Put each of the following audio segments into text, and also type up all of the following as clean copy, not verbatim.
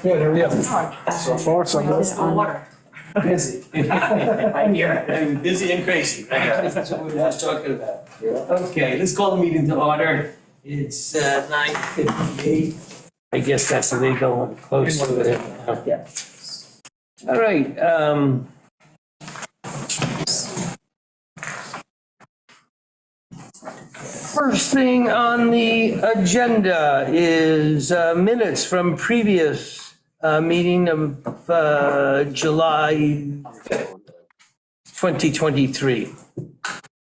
Good, yeah. So far, so good. Busy. I hear it. And busy and crazy. That's what we were just talking about. Okay, let's call the meeting to order. It's 9:58. I guess that's legal, close to it. Yeah. All right, first thing on the agenda is minutes from previous meeting of July 2023.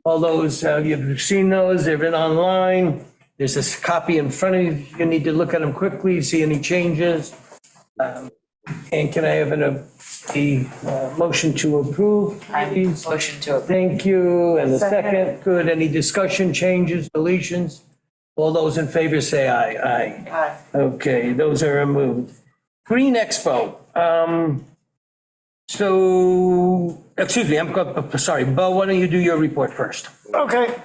All those, you've seen those, they've been online. There's this copy in front of you. You need to look at them quickly, see any changes. And can I have a motion to approve? please? Motion to approve. Thank you. And the second, good. Any discussion, changes, deletions? All those in favor say aye. Aye. Aye. Okay, those are removed. Green Expo. So, excuse me, sorry, Bo, why don't you do your report first? Okay.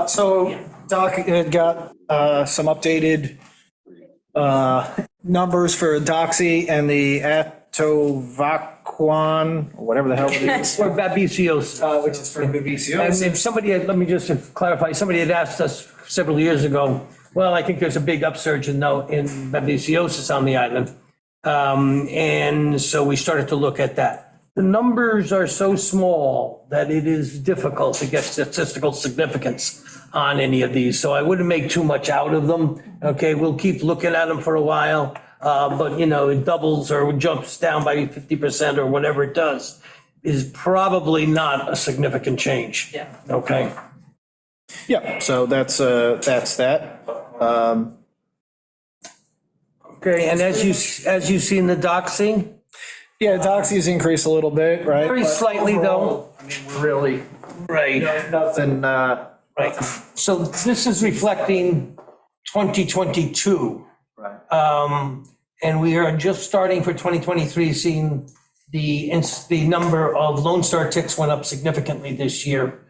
So Doc had got some updated numbers for Doxy and the Atovaquan, or whatever the hell it is, For Babesiosis. which is for And Babesiosis. if somebody had, let me just clarify, somebody had asked us several years ago, well, I think there's a big upsurge in babesiosis on the island. And so we started to look at that. The numbers are so small that it is difficult to get statistical significance on any of these. So I wouldn't make too much out of them. Okay, we'll keep looking at them for a while. But it doubles or jumps down by 50% or whatever it does is probably not a significant change. Yeah. Okay. Yeah, so that's that. Okay, and as you've seen the doxing, Yeah, Doxy's increased a little bit, right? very But slightly though. overall, I mean, we're really, Right. nothing, Right. So this is reflecting 2022. right. And we are just starting for 2023, seeing the number of Lone Star ticks went up significantly this year.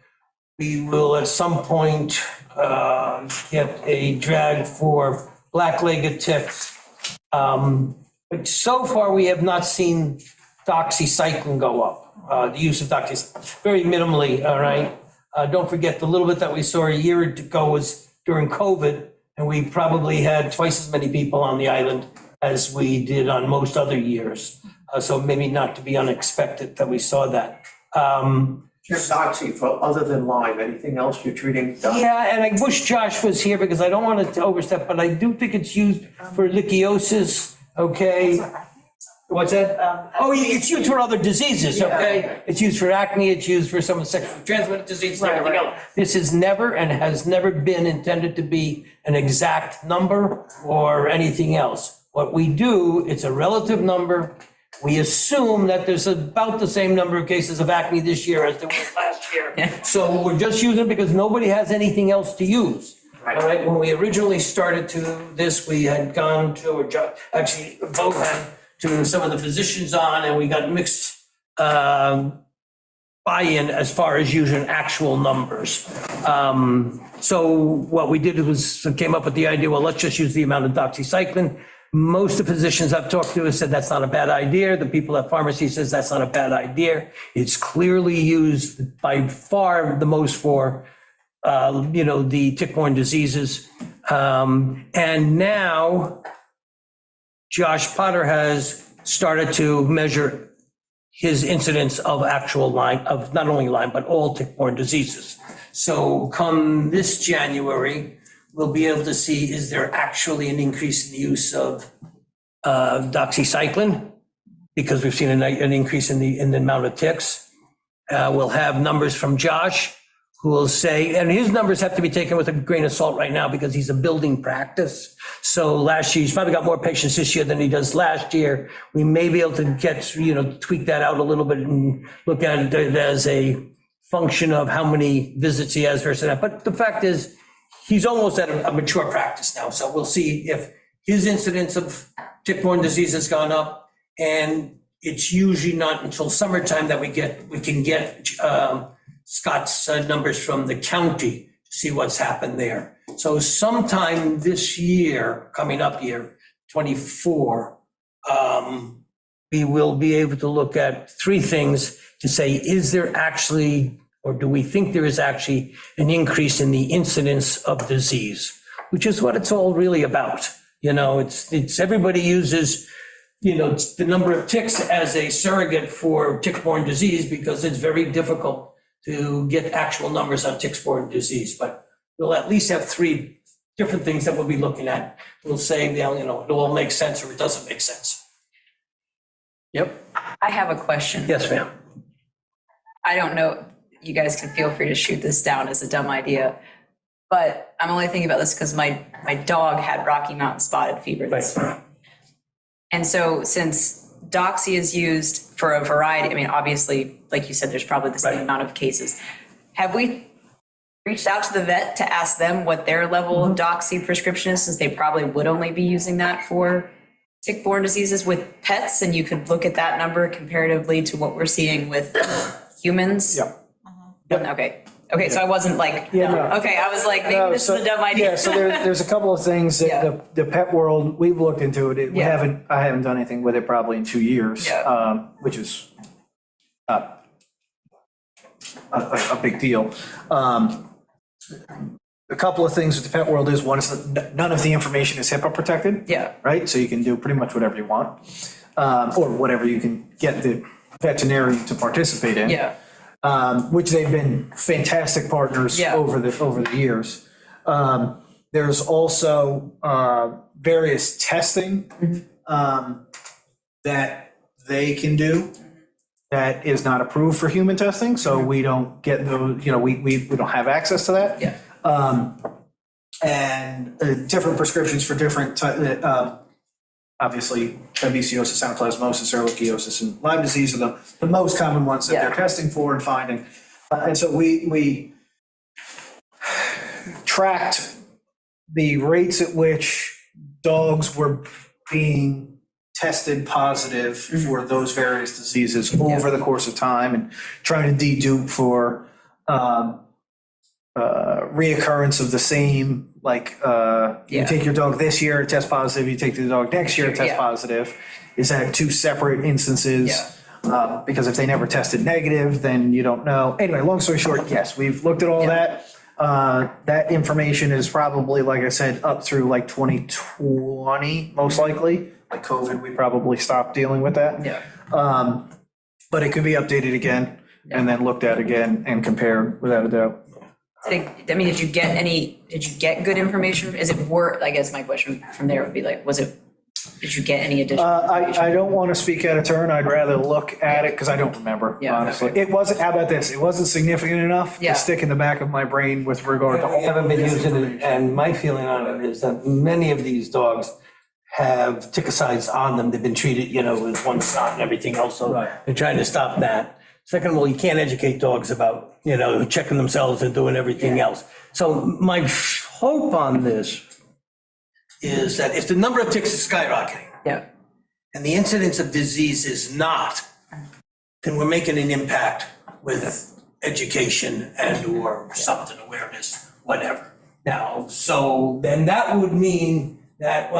We will at some point get a drag for black-legged ticks. But so far, we have not seen doxycycline go up, the use of doxycycline, very minimally, all right? Don't forget, the little bit that we saw a year ago was during COVID, and we probably had twice as many people on the island as we did on most other years. So maybe not to be unexpected that we saw that. Doxy, for other than Lyme, anything else you're treating? Yeah, and I wish Josh was here because I don't want it to overstep, but I do think it's used for lichiosis, okay? What's that? Oh, it's used for other diseases, okay? It's used for acne, it's used for some of the sexually transmitted diseases, and everything else. This is never and has never been intended to be an exact number or anything else. What we do, it's a relative number. We assume that there's about the same number of cases of acne this year as there was last year. So we're just using it because nobody has anything else to use. All right, when we originally started to this, we had gone to, actually, both had to some of the physicians on, and we got mixed buy-in as far as using actual numbers. So what we did was came up with the idea, well, let's just use the amount of doxycycline. Most of the physicians I've talked to have said that's not a bad idea. The people at pharmacy says that's not a bad idea. It's clearly used by far the most for, the tick-borne diseases. And now Josh Potter has started to measure his incidence of actual Lyme, of not only Lyme, but all tick-borne diseases. So come this January, we'll be able to see, is there actually an increase in the use of doxycycline? Because we've seen an increase in the amount of ticks. We'll have numbers from Josh, who will say, and his numbers have to be taken with a grain of salt right now because he's a building practice. So last year, he's probably got more patients this year than he does last year. We may be able to get, tweak that out a little bit and look at it as a function of how many visits he has versus that. But the fact is, he's almost at a mature practice now, so we'll see if his incidence of tick-borne disease has gone up, and it's usually not until summertime that we can get Scott's numbers from the county to see what's happened there. So sometime this year, coming up here, 24, we will be able to look at three things to say, is there actually, or do we think there is actually an increase in the incidence of disease, which is what it's all really about. It's everybody uses, the number of ticks as a surrogate for tick-borne disease because it's very difficult to get actual numbers on tick-borne disease. But we'll at least have three different things that we'll be looking at. We'll say, it all makes sense or it doesn't make sense. Yep. I have a question. Yes, ma'am. I don't know, you guys can feel free to shoot this down as a dumb idea, but I'm only thinking about this because my dog had Rocky Mountain spotted fever this spring. And so since Doxy is used for a variety, I mean, obviously, like you said, there's probably the same amount of cases. Have we reached out to the vet to ask them what their level of Doxy prescription is, since they probably would only be using that for tick-borne diseases with pets, and you could look at that number comparatively to what we're seeing with humans? Yeah. Okay, so I wasn't like, Yeah, no. okay, I was like, maybe No, this so- is a dumb idea. Yeah, so there's a couple of things that Yeah. the pet world, we've looked into it. Yeah. I haven't done anything with it probably in 2 years, Yeah. which is a big deal. A couple of things with the pet world is, one is that none of the information is HIPAA protected. Yeah. Right? So you can do pretty much whatever you want, or whatever you can get the veterinarian to participate in. Yeah, Which they've been fantastic partners Yeah. over the years. There's also various testing that they can do that is not approved for human testing, so we don't get those, we don't have access to that. yeah, And different prescriptions for different, obviously, babesiosis, anaplasmosis, ehrlichiosis, and Lyme disease are the most common ones that Yeah. they're testing for and finding. And so we tracked the rates at which dogs were being tested positive for those various diseases over the course of time, and trying to dedupe for reoccurrence of the same, like you Yeah. take your dog this year, it tests positive, you take the dog next year, it tests Yeah. positive. Is that two separate instances? Because if they never tested negative, then you don't know. Anyway, long story short, yes, we've looked at all that. That information is probably, like I said, up through like 2020, most likely. Like COVID, we probably stopped dealing with that. yeah. But it could be updated again and then looked at again and compared without a doubt. I mean, did you get good information? Is it worth, I guess my question from there would be like, did you get any additional? I don't want to speak out of turn. I'd rather look at it because I don't remember, Yeah. honestly. It wasn't, how about this? It wasn't significant enough Yeah. to stick in the back of my brain with regard to. I haven't been using it, and my feeling on it is that many of these dogs have tickicides on them. They've been treated, with one shot and everything else, so Right. they're trying to stop that. Second of all, you can't educate dogs about, checking themselves and doing everything else. So my hope on this is that if the number of ticks is skyrocketing Yeah, and the incidence of disease is not, then we're making an impact with education and/or something, awareness, whatever. Now, so then that would mean that,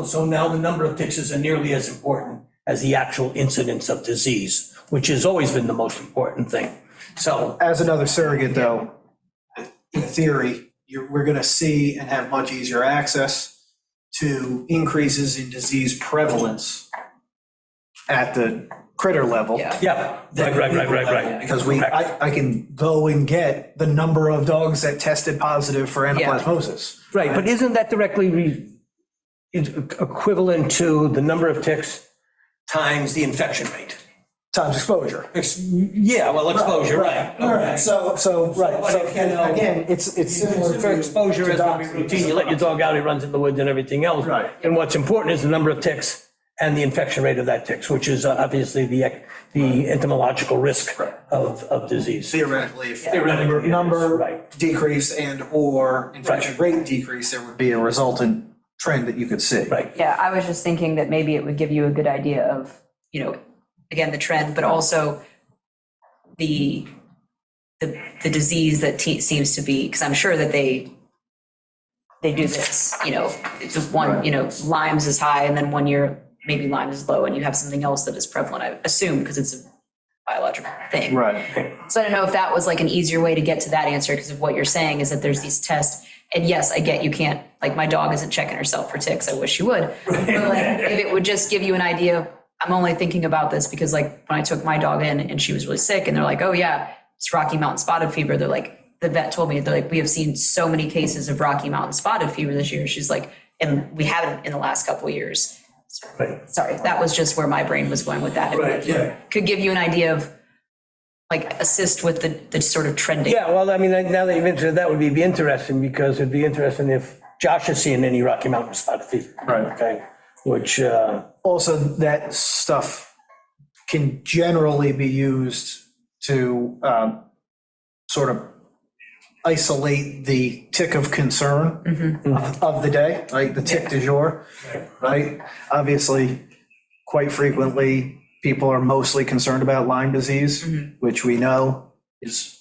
so now the number of ticks isn't nearly as important as the actual incidence of disease, which has always been the most important thing. So, As another surrogate, though, in theory, we're going to see and have much easier access to increases in disease prevalence at the critter level. yeah. yeah, right. Because I can go and get the number of dogs that tested positive for anaplasmosis. Right, but isn't that directly equivalent to the number of ticks times the infection rate? Times exposure. Yeah, well, exposure, right. All right, so, right, But so if, again, it's similar For to. exposure is going to be routine. You let your dog out, he runs in the woods and everything else. Right. And what's important is the number of ticks and the infection rate of that ticks, which is obviously the entomological risk of disease. Theoretically, if Theoretically, number right. decrease and or infection rate decrease, there would be a resultant trend that you could see. Right. Yeah, I was just thinking that maybe it would give you a good idea of, again, the trend, but also the disease that seems to be, because I'm sure that they they do this, it's just one, Lyme's is high and then 1 year maybe Lyme is low and you have something else that is prevalent, I assume, because it's a biological thing. Right. So I don't know if that was like an easier way to get to that answer, because of what you're saying is that there's these tests. And yes, I get you can't, like my dog isn't checking herself for ticks. I wish she would. But like, if it would just give you an idea, I'm only thinking about this because like when I took my dog in and she was really sick and they're like, oh yeah, it's Rocky Mountain spotted fever. They're like, the vet told me, they're like, we have seen so many cases of Rocky Mountain spotted fever this year. She's like, and we haven't in the last couple of years. Sorry, that was just where my brain was going with that. Right, yeah. Could give you an idea of like assist with the sort of trending. Yeah, well, I mean, now that you've mentioned it, that would be interesting, because it'd be interesting if Josh is seeing any Rocky Mountain spotted fever. Right. Okay, which, Also, that stuff can generally be used to sort of isolate the tick of concern of the day, like the tick du jour, right? Obviously, quite frequently, people are mostly concerned about Lyme disease, which we know is,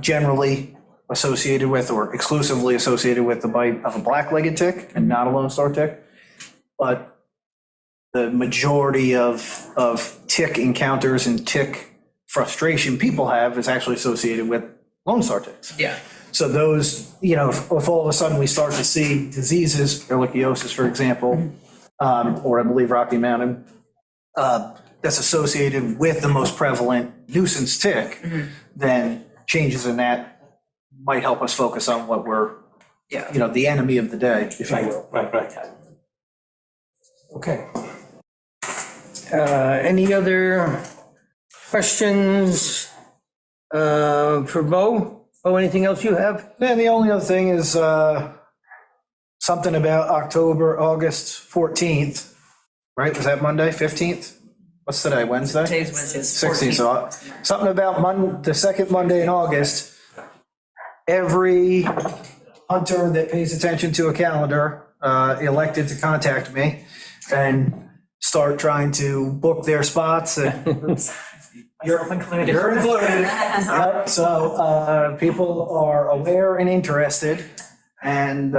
generally associated with or exclusively associated with the bite of a black-legged tick and not a Lone Star tick. But the majority of tick encounters and tick frustration people have is actually associated with Lone Star ticks. Yeah. So those, if all of a sudden we start to see diseases, ehrlichiosis, for example, or I believe Rocky Mountain, that's associated with the most prevalent nuisance tick, then changes in that might help us focus on what we're, the enemy of the day, if you will. right. Okay. Any other questions for Bo? Bo, anything else you have? Then the only other thing is something about August 14th, right? Was that Monday, 15th? What's today, Wednesday? Today's Wednesday. 16th, so something about the second Monday in August. Every hunter that pays attention to a calendar elected to contact me and start trying to book their spots. You're included. Yep, so people are aware and interested, and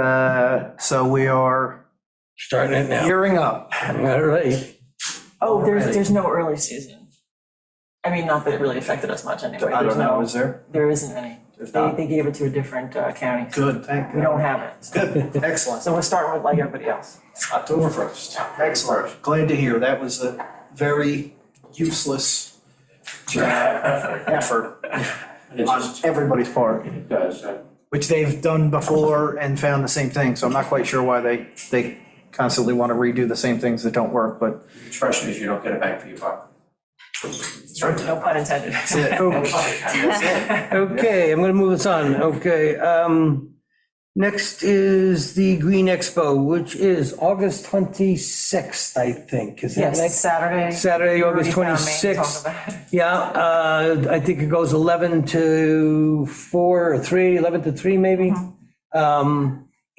so we are Starting it now. gearing up. All right. Oh, there's no early season. I mean, not that it really affected us much anyway. I There's don't know, no- is there? There isn't any. They gave it to a different county. Good, thank We you. don't have it. Good, excellent. So we're starting with like everybody else. October 1st. Excellent. Glad to hear. That was a very useless effort on everybody's part, It does. which they've done before and found the same thing. So I'm not quite sure why they constantly want to redo the same things that don't work, but The expression is you don't get a bang for your buck. No pun intended. that's it. Okay, I'm gonna move us on. Okay, next is the Green Expo, which is August 26th, I think. Is that Yes, next? Saturday. Saturday, August You already found me to 26th. talk about it. Yeah, I think it goes 11 to 4 or 3, 11 to 3 maybe.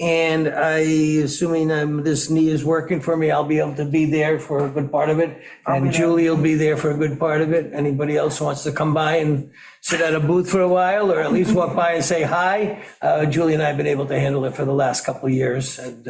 And assuming this knee is working for me, I'll be able to be there for a good part of it. And Julie will be there for a good part of it. Anybody else wants to come by and sit at a booth for a while, or at least walk by and say hi? Julie and I have been able to handle it for the last couple of years, and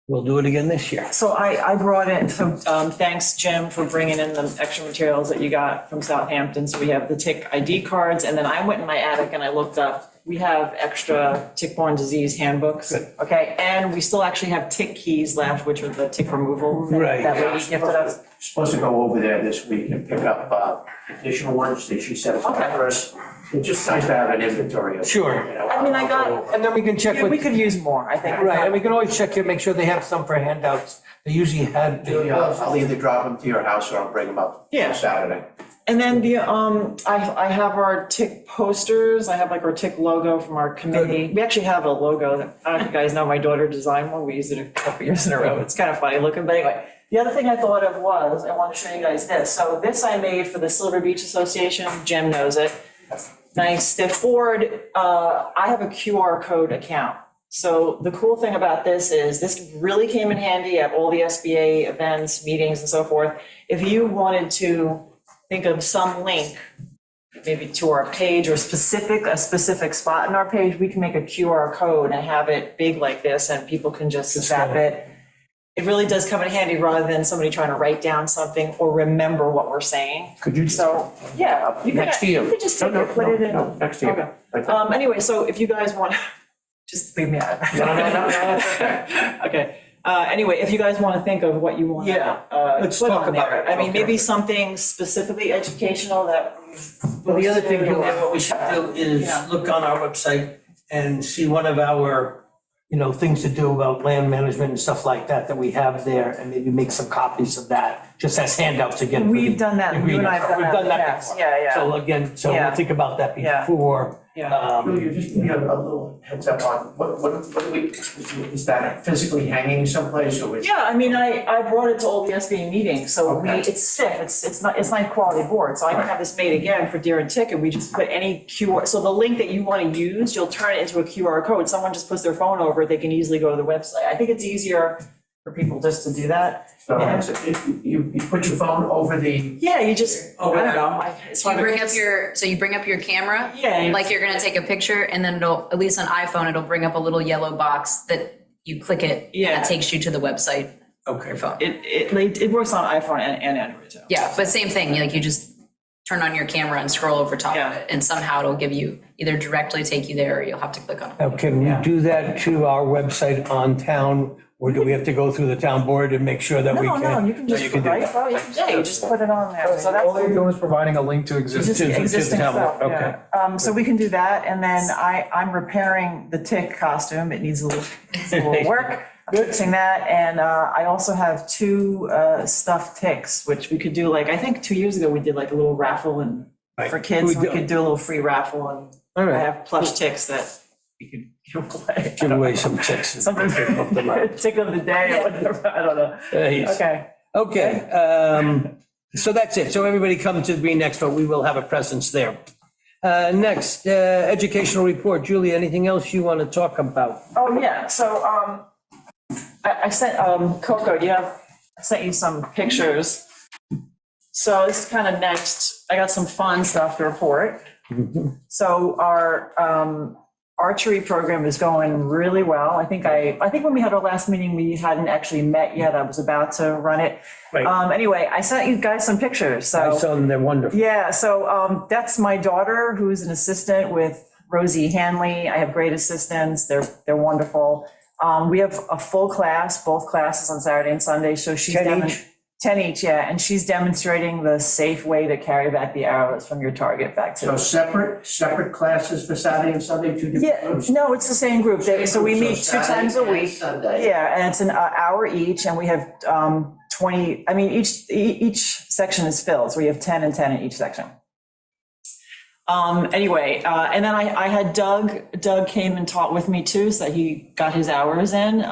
we'll do it again this year. So I brought in, so thanks, Jim, for bringing in the extra materials that you got from Southampton. So we have the tick ID cards, and then I went in my attic and I looked up, we have extra tick-borne disease handbooks, okay? And we still actually have tick keys left, which are the tick removal thing Right. that lady gifted us. Supposed to go over there this week and pick up additional ones that she set aside for us. It's just nice to have an inventory of. Sure. I mean, I got, And then we can check we with, could use more, I think. right, and we can always check here, make sure they have some for handouts. They usually had the, I'll either drop them to your house or I'll bring them up Yeah. Saturday. And then the, I have our tick posters, I have like our tick logo from our committee. We actually have a logo that, I don't know if you guys know, my daughter designed one, we used it a couple years in a row, it's kind of funny looking, but anyway. The other thing I thought of was, I want to show you guys this, so this I made for the Silver Beach Association, Jim knows it. Nice stiff board, I have a QR code account. So the cool thing about this is this really came in handy at all the SBA events, meetings and so forth. If you wanted to think of some link maybe to our page or a specific spot in our page, we can make a QR code and have it big like this and people can just zap it. It really does come in handy rather than somebody trying to write down something or remember what we're saying. Could you? So, yeah, you Next to you. could just No, take no, it, put it in. no, next to you. Okay. Like that. Anyway, so if you guys want, just leave me out. No. Okay, anyway, if you guys want to think of what you want. Yeah, let's put talk on about there. it. I mean, Okay. maybe something specifically educational that we've. Well, the other thing, posted or- Julianne, what we should do is Yeah. look on our website and see one of our, things to do about land management and stuff like that we have there, and maybe make some copies of that, just as handouts again. for We've the done that, you and agreement. I have done We've that done in the that past. before. Yeah. So again, so Yeah. we'll think about that Yeah. before. Yeah. Julia, just give me a little heads up on, what do we, is that physically hanging someplace or is? Yeah, I mean, I brought it to all the SBA meetings, so Okay. it's stiff, it's nice quality board, so I can have this made again for Deer and Tick, and we just put any QR, so the link that you wanna use, you'll turn it into a QR code, someone just puts their phone over it, they can easily go to the website. I think it's easier for people just to do that. So Yeah. you put your phone over the, Yeah, you just, I Over don't there. know, it's You hard to. bring up your camera. Yeah, you- Like you're gonna take a picture and then it'll, at least on iPhone, it'll bring up a little yellow box that you click it. Yeah. And it takes you to the website, Okay. your phone. It works on iPhone and Android too. Yeah, but same thing, like you just turn on your camera and scroll over top Yeah. of it. And somehow it'll give you, either directly take you there or you'll have to click on it. Now, can we Yeah. do that to our website on town, or do we have to go through the town board and make sure that we can? No, you can just, you can do right, that. well, you just put it on there, so that's. All you're doing is providing a link to Just existing. existing town stuff, board, yeah. So we can do that, and then I'm repairing the tick costume, it needs a little work. I'm fixing that, and I also have 2 stuffed ticks, which we could do, like, I think 2 years ago, we did like a little raffle and for Right. kids, We we do- could do a little free raffle, and All I right, have plush ticks that we could give away. give away some ticks. Something, tick of the day or whatever, I don't know. Yes. Okay. Okay, so that's it. So everybody come to Green Expo, we will have a presence there. Next, educational report. Julie, anything else you want to talk about? Oh, yeah, so, I sent, Coco, I sent you some pictures. So this is kind of next, I got some fun stuff to report. So our, archery program is going really well. I think when we had our last meeting, we hadn't actually met yet. I was about to run it. Right. Anyway, I sent you guys some pictures, so. I saw them, they're wonderful. Yeah, so that's my daughter, who's an assistant with Rosie Hanley. I have great assistants, they're wonderful. We have a full class, both classes on Saturday and Sunday, so she's. 10 each? 10 each, yeah, and she's demonstrating the safe way to carry back the arrows from your target back to. so separate classes for Saturday and Sunday, 2 different Yeah, groups? no, it's the same group, so we meet 2 Saturday times a and week. Sunday. Yeah, and it's an hour each, and we have 20, I mean, each section is filled, so we have 10 and 10 in each section. Anyway, and then I had Doug came and taught with me too, so that he got his hours in.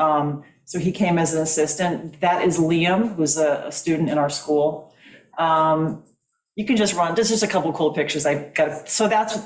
So he came as an assistant. That is Liam, who's a student in our school. You can just run, there's just a couple cool pictures I got. So that's,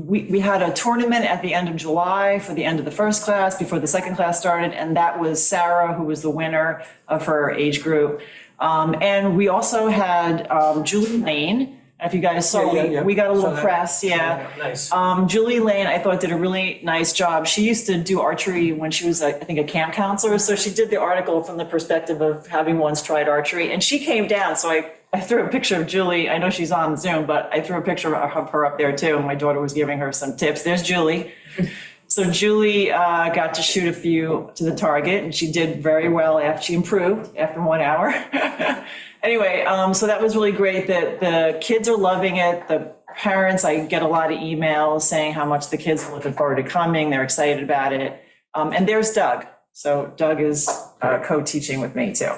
we had a tournament at the end of July for the end of the first class, before the second class started, and that was Sarah, who was the winner of her age group. And we also had Julie Lane. If you guys saw, Yeah. we got a little Saw that. press, yeah. Nice. Julie Lane, I thought, did a really nice job. She used to do archery when she was, I think, a camp counselor. So she did the article from the perspective of having once tried archery. And she came down, so I threw a picture of Julie. I know she's on Zoom, but I threw a picture of her up there too. My daughter was giving her some tips. There's Julie. So Julie got to shoot a few to the target, and she did very well after she improved after 1 hour. Anyway, so that was really great. The kids are loving it. The parents, I get a lot of emails saying how much the kids are looking forward to coming. They're excited about it. And there's Doug. So Doug is co-teaching with me too.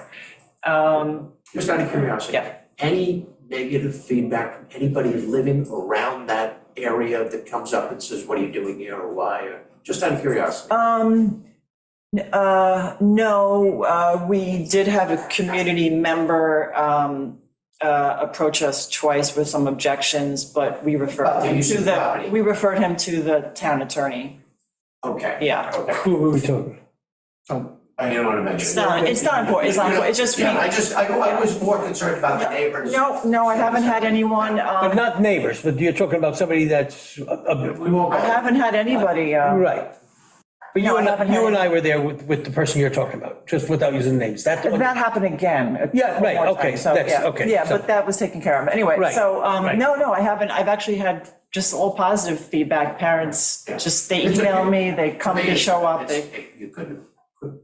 Just out of curiosity. Yeah. Any negative feedback from anybody living around that area that comes up and says, what are you doing here or why? Or just out of curiosity. No, we did have a community member approach us twice with some objections, but we referred the him use to of property. we referred him to the town attorney. Okay. Yeah. Okay. Who were we talking? I didn't want to mention. It's not important, it's not important, it's just. Yeah, I was more concerned about the neighbors. No, I haven't had anyone, But not neighbors, but you're talking about somebody that's, We won't I go. haven't had anybody, right. But No, I haven't had you and I any. were there with the person you're talking about, just without using names. That that happened again. a Yeah, couple right, more okay, times, so, that's- yeah. okay, Yeah, so- but that was taken care of. Anyway, Right, so, right. no, I haven't. I've actually had just all positive feedback. Parents just, they email me, they come to show up, they. You could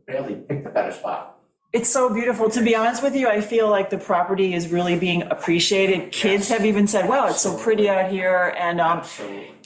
barely pick the better spot. It's so beautiful. To be honest with you, I feel like the property is really being appreciated. Kids have even said, wow, it's so pretty out here.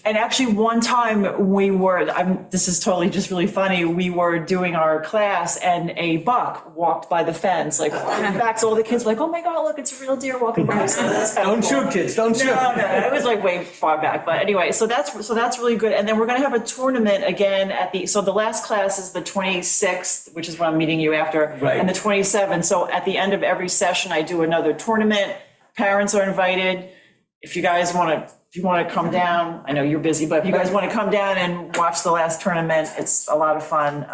And actually one time we were, this is totally just really funny. We were doing our class and a buck walked by the fence, like walking back. So all the kids were like, oh my God, look, it's a real deer walking by. So that's kind of Don't cool. shoot, kids, don't shoot. No, it was like way far back, but anyway, so that's really good. And then we're gonna have a tournament again so the last class is the 26th, which is when I'm meeting you after. Right. And the 27th, so at the end of every session, I do another tournament. Parents are invited. If you wanna come down, I know you're busy, but if you guys wanna come down and watch the last tournament, it's a lot of fun.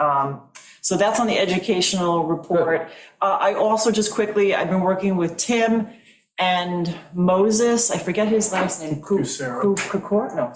So that's on the educational report. I also just quickly, I've been working with Tim and Moses, I forget his last name. Kukor? No.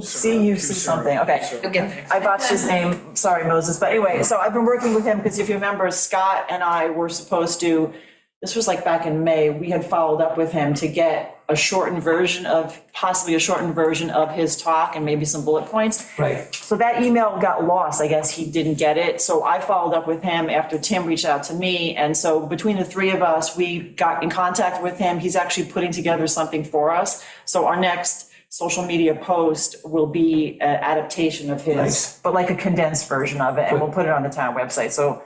C-U-C something, okay. You'll get there. I botched his name, sorry, Moses, but anyway, so I've been working with him, because if you remember, Scott and I were supposed to, this was like back in May, we had followed up with him to get possibly a shortened version of his talk and maybe some bullet points. Right. So that email got lost, I guess he didn't get it, so I followed up with him after Tim reached out to me, and so between the three of us, we got in contact with him, he's actually putting together something for us, so our next social media post will be an adaptation of his, Nice. but like a condensed version of it, and we'll put it on the town website. So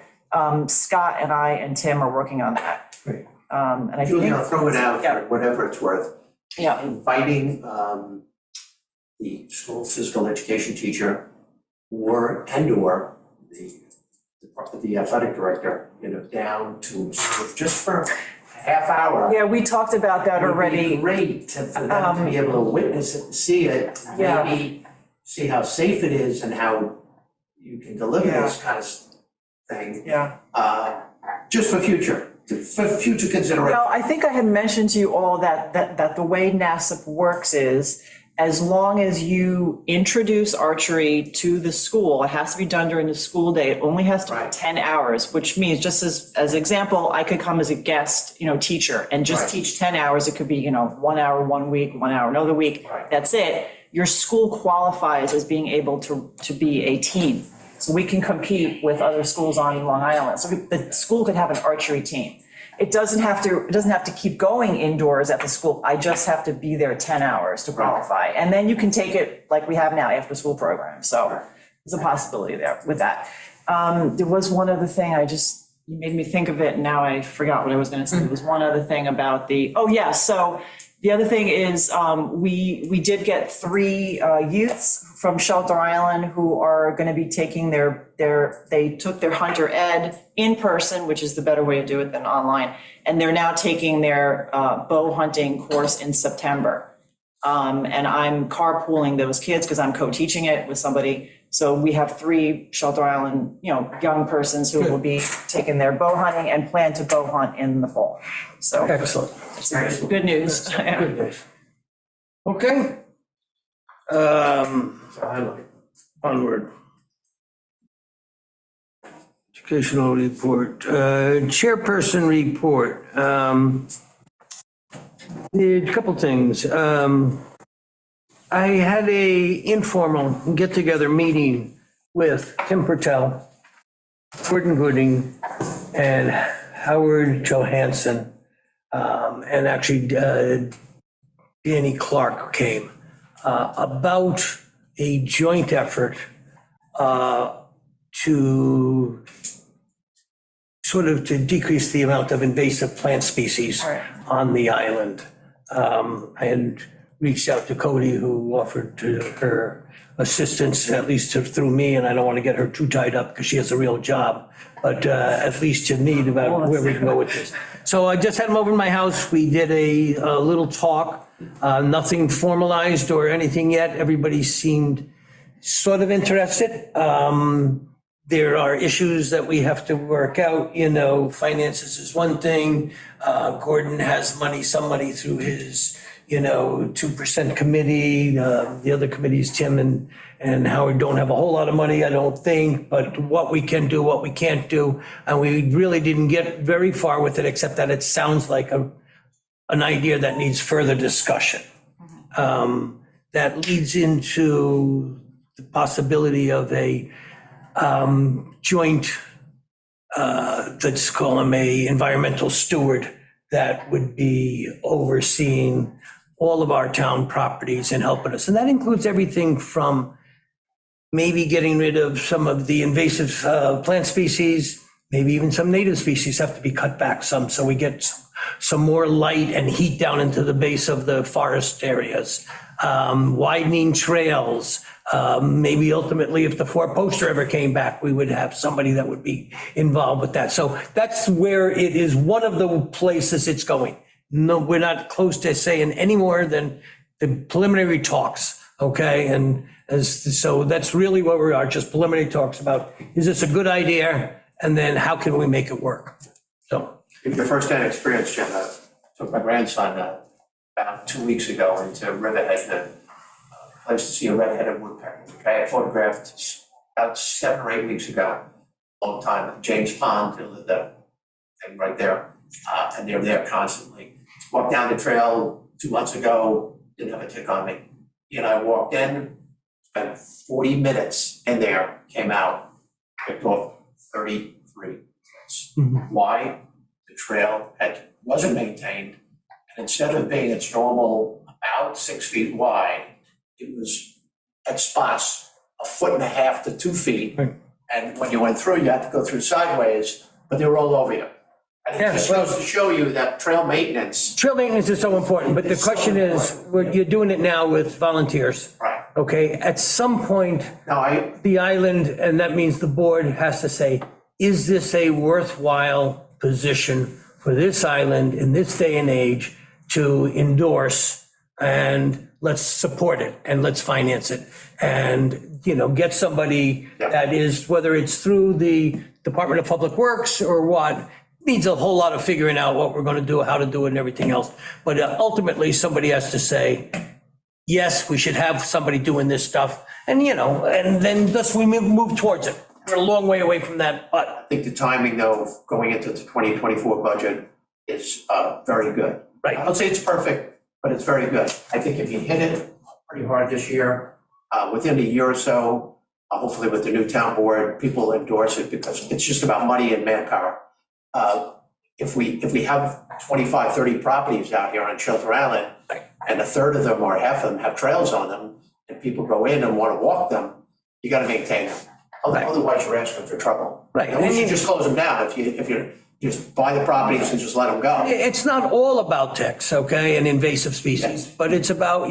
Scott and I and Tim are working on that. Great. And I Julie, think, I'll throw it out Yeah. for whatever it's worth. yeah, Inviting the school physical education teacher or the athletic director, down to just for a half hour. yeah, we talked about that Would be already. great for them to be able to witness it and see it, Yeah. maybe see how safe it is and how you can deliver this kind of thing, Yeah. just for future consideration. Well, I think I had mentioned to you all that the way NASIP works is, as long as you introduce archery to the school, it has to be done during the school day. It only has to be Right. 10 hours, which means, just as example, I could come as a guest, teacher and just Right. teach 10 hours. It could be, 1 hour one week, 1 hour another week. Right. That's it. Your school qualifies as being able to be a team. So we can compete with other schools on Long Island. So the school could have an archery team. It doesn't have to keep going indoors at the school. I just have to be there 10 hours to qualify. And then you can take it like we have now, after school program. So there's a possibility there with that. There was one other thing, you made me think of it, and now I forgot what I was gonna say. There was one other thing about so the other thing is, we did get 3 youths from Shelter Island who are gonna be taking they took their Hunter Ed in person, which is the better way to do it than online. And they're now taking their bow hunting course in September. And I'm carpooling those kids because I'm co-teaching it with somebody. So we have 3 Shelter Island, young persons who will be taking their bow hunting and plan to bow hunt in the fall. So Excellent. it's good news. Good news. Okay. Onward. Educational report, chairperson report. A couple things. I had a informal get-together meeting with Tim Pertel, Gordon Gooding, and Howard Johansson, and actually Danny Clark came, about a joint effort to to decrease the amount of invasive plant species Right. on the island. I had reached out to Cody, who offered her assistance, at least through me, and I don't want to get her too tied up because she has a real job, but at least to need about where we can go with this. So I just had him over to my house. We did a little talk, nothing formalized or anything yet. Everybody seemed sort of interested. there are issues that we have to work out, finances is one thing. Gordon has some money through his, 2% committee. The other committees, Tim and Howard don't have a whole lot of money, I don't think, but what we can do, what we can't do. And we really didn't get very far with it, except that it sounds like an idea that needs further discussion. That leads into the possibility of a joint, let's call him a environmental steward that would be overseeing all of our town properties and helping us. And that includes everything from maybe getting rid of some of the invasive plant species, maybe even some native species have to be cut back some, so we get some more light and heat down into the base of the forest areas. Widening trails, maybe ultimately if the four-poster ever came back, we would have somebody that would be involved with that. So that's where it is, one of the places it's going. No, we're not close to saying any more than the preliminary talks, okay? So that's really what we are, just preliminary talks about, is this a good idea? And then how can we make it work? So. If your first-hand experience, Jim, I took my grandson about 2 weeks ago into Riverhead, a place to see a red-headed woodpecker, which I had photographed about 7 or 8 weeks ago, long time, James Pond, the thing right there, and they're there constantly. Walked down the trail 2 months ago, didn't have a tick on me. And I walked in, spent 40 minutes in there, came out, picked off 33 ticks. Why? The trail wasn't maintained, and instead of being its normal about 6 feet wide, it was at spots 1.5 to 2 feet. Right. And when you went through, you had to go through sideways, but they were all over you. And it Yeah, just well- goes to show you that trail maintenance. Trail maintenance is so important, but the It's so question is, you're doing it now with volunteers, Right. okay? At some point, Now, the island, and that means the board has to say, is this a worthwhile position for this island in this day and age to endorse, and let's support it and let's finance it and, get somebody Yeah. that is, whether it's through the Department of Public Works or what, needs a whole lot of figuring out what we're going to do, how to do it and everything else. But ultimately, somebody has to say, yes, we should have somebody doing this stuff. And, and then thus we move towards it. We're a long way away from that, but I think the timing, though, of going into the 2024 budget is very good. Right. I don't say it's perfect, but it's very good. I think if you hit it pretty hard this year, within a year or so, hopefully with the new town board, people will endorse it because it's just about money and manpower. If we have 25, 30 properties out here on Shelter Island, and a third of them or half of them have trails on them, and people go in and want to walk them, you got to maintain them. Right. Otherwise, you're asking for trouble. Right. And we should just close them down if you just buy the properties and just let them go. it's not all about ticks, okay, and invasive species, but it's about,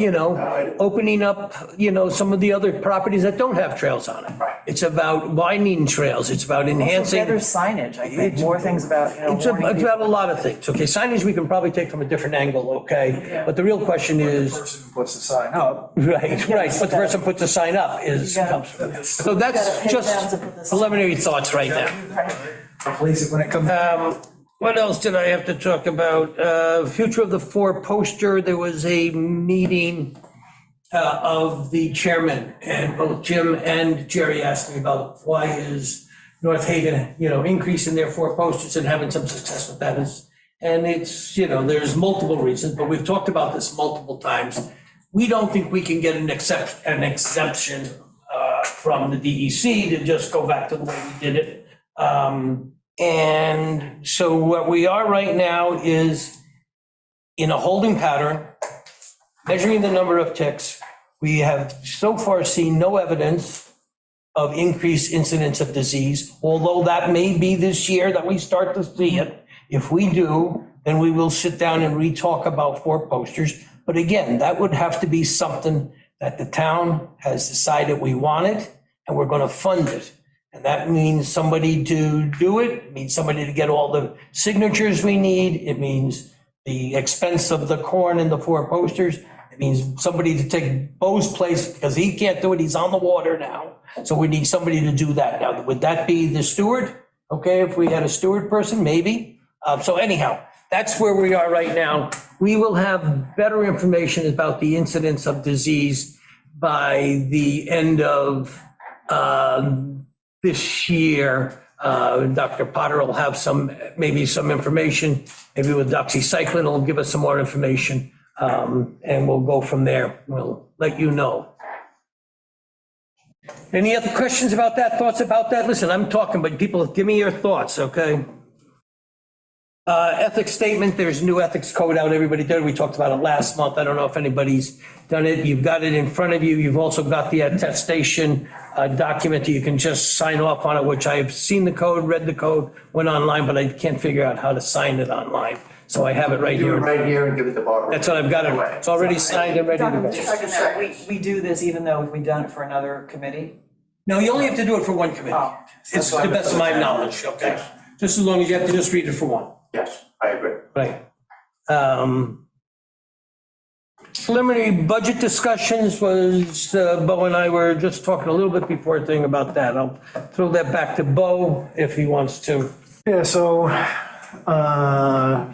opening up, some of the other properties that don't have trails on it. Right. It's about widening trails. It's about enhancing. Better signage, I think, more things about, It's warning about a people. lot of things. Okay, signage we can probably take from a different angle, okay? But the real question is, Person who puts the sign up. right, but the person puts the sign up is, You gotta- comes from that. So that's gotta pay them just to put the sign preliminary thoughts right now. Right. Replace it when it comes. What else did I have to talk about? Future of the four-poster, there was a meeting of the chairman, and both Jim and Jerry asked me about why is North Haven, increasing their four posters and having some success with that is, and it's, there's multiple reasons, but we've talked about this multiple times. We don't think we can get an exemption from the DEC to just go back to the way we did it. And so what we are right now is in a holding pattern, measuring the number of ticks. We have so far seen no evidence of increased incidence of disease, although that may be this year that we start to see it. If we do, then we will sit down and re-talk about four posters. But again, that would have to be something that the town has decided we want it and we're going to fund it. And that means somebody to do it, it means somebody to get all the signatures we need, it means the expense of the corn and the four posters. I need somebody to take Bo's place because he can't do it. He's on the water now. So we need somebody to do that. Now, would that be the steward? Okay, if we had a steward person, maybe. So anyhow, that's where we are right now. We will have better information about the incidence of disease by the end of this year. Dr. Potter will have maybe some information, maybe with doxycycline will give us some more information, and we'll go from there. We'll let you know. Any other questions about that, thoughts about that? Listen, I'm talking, but people, give me your thoughts, okay? Ethics statement, there's a new ethics code out, everybody did, we talked about it last month, I don't know if anybody's done it, you've got it in front of you, you've also got the attestation document that you can just sign off on it, which I've seen the code, read the code, went online, but I can't figure out how to sign it online, so I have it right Do it here. right here and give it to Barbara. That's what I've got, it's already signed and ready to go. Just checking that we do this even though we've done it for another committee? No, you only have to do it for one committee. Oh. It's to the best of my knowledge, okay? Just as long as you have to just read it for one. Yes, I agree. Right. Preliminary budget discussions was, Bo and I were just talking a little bit before thing about that. I'll throw that back to Bo if he wants to. Yeah, so, I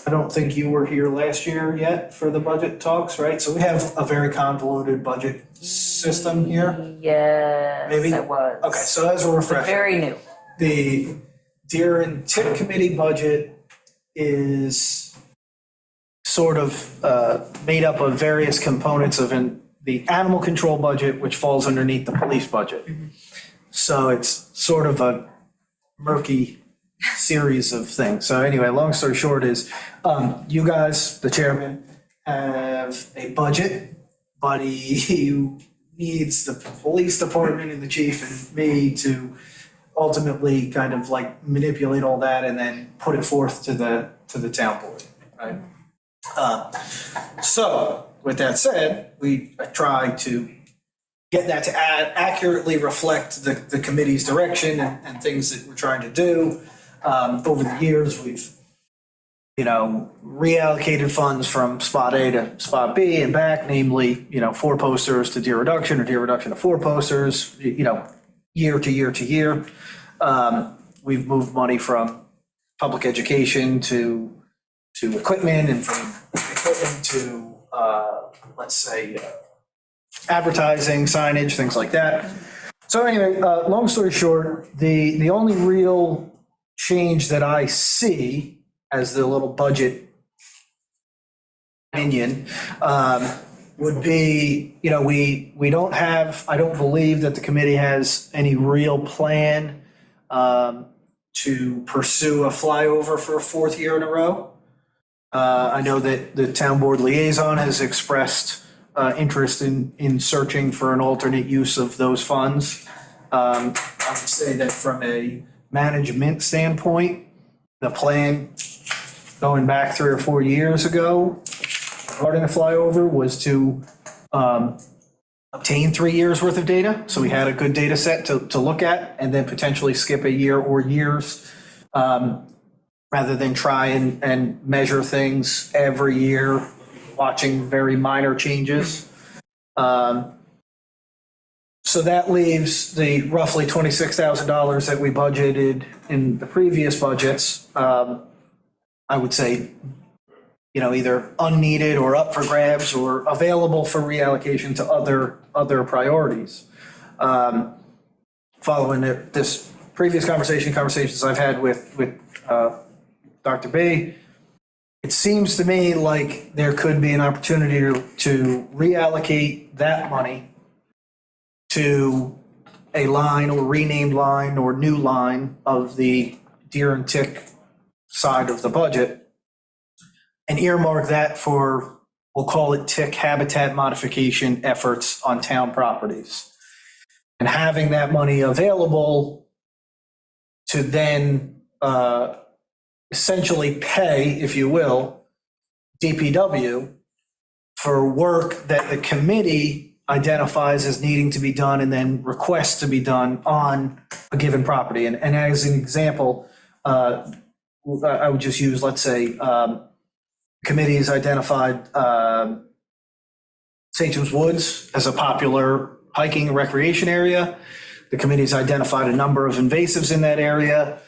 don't think you were here last year yet for the budget talks, right? So we have a very convoluted budget system here. Yes, Maybe? it was. Okay, so as a refresher. Very new. The Deer and Tick Committee budget is sort of made up of various components of the animal control budget, which falls underneath the police budget. So it's sort of a murky series of things. So anyway, long story short is, you guys, the chairman, have a budget, but he needs the police department and the chief and me to ultimately kind of like manipulate all that and then put it forth to the town board, right? So with that said, we try to get that to accurately reflect the committee's direction and things that we're trying to do. Over the years, we've, reallocated funds from spot A to spot B and back, namely, 4 posters to deer reduction or deer reduction to 4 posters, year to year to year. We've moved money from public education to equipment and from equipment to, let's say, advertising, signage, things like that. So anyway, long story short, the only real change that I see as the little budget minion would be, we don't have, I don't believe that the committee has any real plan to pursue a flyover for a 4th year in a row. I know that the town board liaison has expressed interest in searching for an alternate use of those funds. I would say that from a management standpoint, the plan going back 3 or 4 years ago regarding a flyover was to obtain 3 years worth of data. So we had a good data set to look at and then potentially skip a year or years rather than try and measure things every year, watching very minor changes. So that leaves the roughly $26,000 that we budgeted in the previous budgets. I would say, either unneeded or up for grabs or available for reallocation to other priorities. Following this previous conversations I've had with Dr. B, it seems to me like there could be an opportunity to reallocate that money to a line or renamed line or new line of the deer and tick side of the budget and earmark that for, we'll call it tick habitat modification efforts on town properties. And having that money available to then essentially pay, if you will, DPW for work that the committee identifies as needing to be done and then requests to be done on a given property. And as an example, I would just use, let's say, committee has identified St. James Woods as a popular hiking and recreation area. The committee's identified a number of invasives in that area.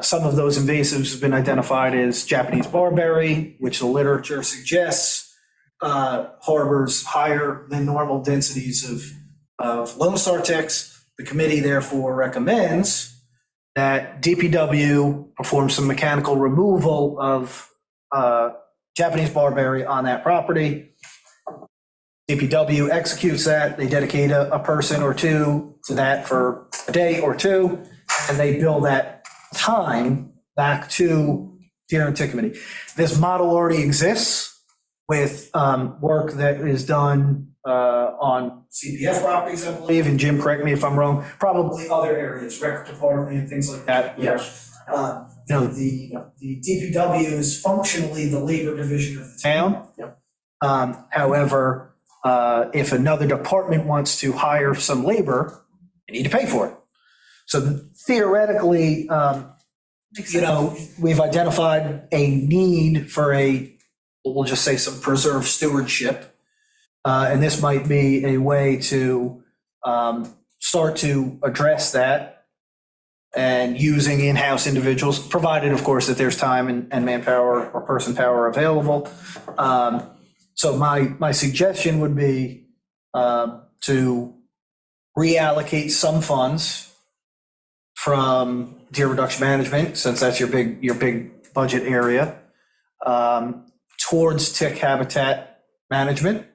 Some of those invasives have been identified as Japanese barberry, which the literature suggests harbors higher than normal densities of Lone Star ticks. The committee therefore recommends that DPW perform some mechanical removal of Japanese barberry on that property. DPW executes that, they dedicate a person or two to that for a day or two, and they bill that time back to Deer and Tick Committee. This model already exists with work that is done on CPF properties, I believe, and Jim, correct me if I'm wrong, probably other areas, record department and things like that. Yes. The DPW is functionally the labor division of the town. Yep. However, if another department wants to hire some labor, they need to pay for it. So theoretically, we've identified a need for we'll just say some preserved stewardship. And this might be a way to start to address that and using in-house individuals, provided, of course, that there's time and manpower or person power available. So my suggestion would be to reallocate some funds from deer reduction management, since that's your big budget area, towards tick habitat management.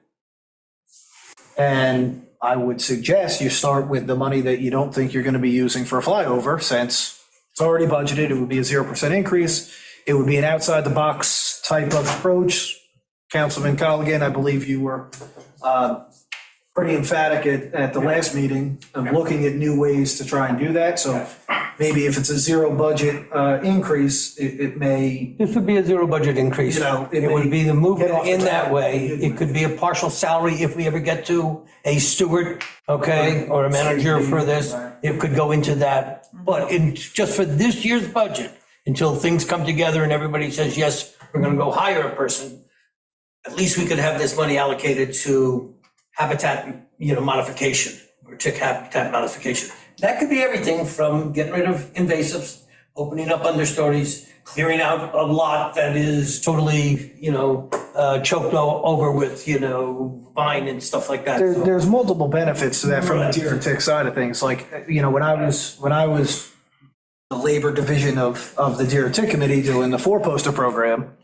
And I would suggest you start with the money that you don't think you're going to be using for a flyover, since it's already budgeted. It would be a 0% increase. It would be an outside the box type of approach. Councilman Colligan, I believe you were pretty emphatic at the last meeting of looking at new ways to try and do that. So maybe if it's a zero budget increase, it may, This would be a zero budget increase. It would be the movement in that way. It could be a partial salary if we ever get to a steward, okay, or a manager for this. It could go into that. But just for this year's budget, until things come together and everybody says, yes, we're going to go hire a person, at least we could have this money allocated to habitat, modification or tick habitat modification. That could be everything from getting rid of invasives, opening up understories, clearing out a lot that is totally, choked over with, vine and stuff like that. So- there's multiple benefits to that from the deer and tick side of things. Like, when I was the labor division of the Deer and Tick Committee doing the 4-poster program,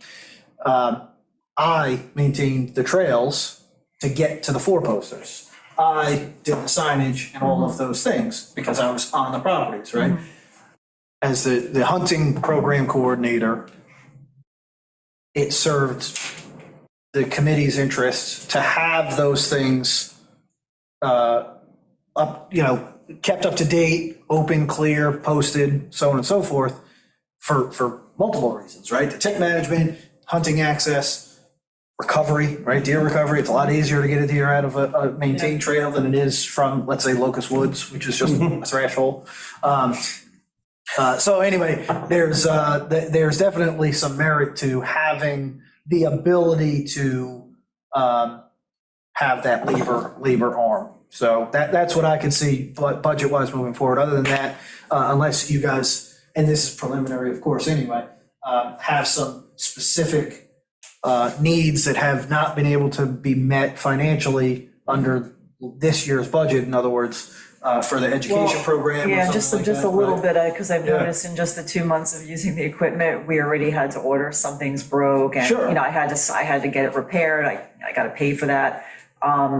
I maintained the trails to get to the 4-posters. I did the signage and all of those things because I was on the properties, right? As the hunting program coordinator, it served the committee's interest to have those things kept up to date, open, clear, posted, so on and so forth, for multiple reasons, right? The tick management, hunting access, recovery, right? Deer recovery. It's a lot easier to get a deer out of a maintained trail than it is from, let's say, Locust Woods, which is just a thrash hole. So anyway, there's definitely some merit to having the ability to have that labor arm. So that's what I can see budget-wise moving forward. Other than that, unless you guys, and this is preliminary, of course, anyway, have some specific needs that have not been able to be met financially under this year's budget, in other words, for the education program or Yeah, something just like a that, little right? bit, because I've Yeah. noticed in just the 2 months of using the equipment, we already had to order, some things broke, and, Sure. I had to get it repaired, I got to pay for that.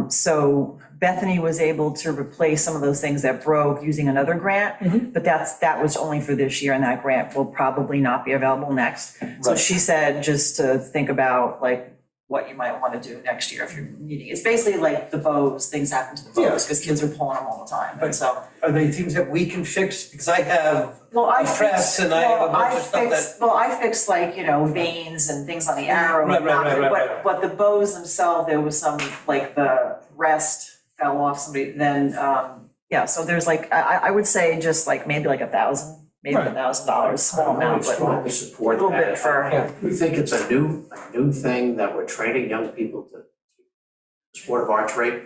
So Bethany was able to replace some of those things that broke using another grant, but that was only for this year, and that grant will probably not be available next. So Right. she said just to think about like what you might want to do next year if you're needing. It's basically like the bows, things happen to the bows because kids are pulling them all the time, but so. Are they things that we can fix? Because I have Well, I press fixed, and I have a well, bunch I of stuff fixed, well, I fixed like, veins and things on the arrow. Right, and right, not- right, right. But the bows themselves, there was some, like the rest fell off somebody, then, so there's like, I would say just like maybe like $1,000, maybe Right. $1,000, small I would amount, but strongly support a little that. bit for. Yeah. We think it's a new thing that we're training young people to sport of archery.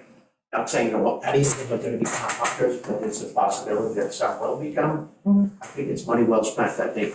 Not saying, any of them are gonna become hunters, but it's a possibility that some will become. I think it's money well spent. I think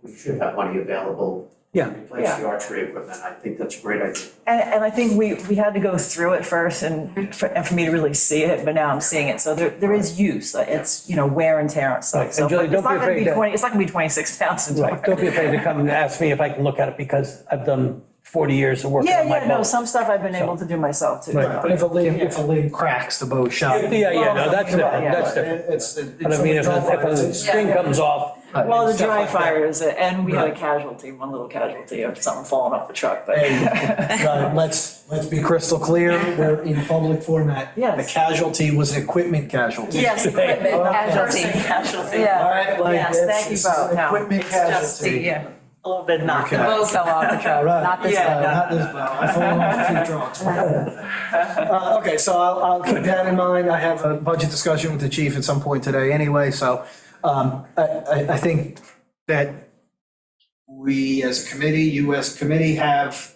we should have money available Yeah. to replace the archery equipment. I think that's a great idea. And I think we had to go through it first and for me to really see it, but now I'm seeing it. So there is use. It's, wear and tear and stuff. Right. So And Julie, but don't it's not be gonna afraid be to- 20, it's not gonna be 26,000. Right, don't be afraid to come and ask me if I can look at it, because I've done 40 years of work Yeah, on my yeah, no, boat. some stuff I've been able to do myself too. Right. But if a limb cracks, the bow's shot. Yeah, no, that's different, Yeah. that's different. It's. But I mean, if a string comes off. Well, the stuff dry like that. fire is it, and we had a casualty, one little casualty of something falling off the truck, but. Right, let's be crystal clear, we're in public format. Yes. The casualty was an equipment casualty. Yes, equipment Casualty. person casualty. All Yeah, right, like, Yes, thank you it's both. No, equipment it's just casualty. yeah. A little bit knocked. The bow fell off the truck, Right. not this Yeah. one. Not this bow, I fall off a few trucks. Okay, so I'll keep that in mind, I have a budget discussion with the chief at some point today anyway, so I think that we as a committee, you as a committee have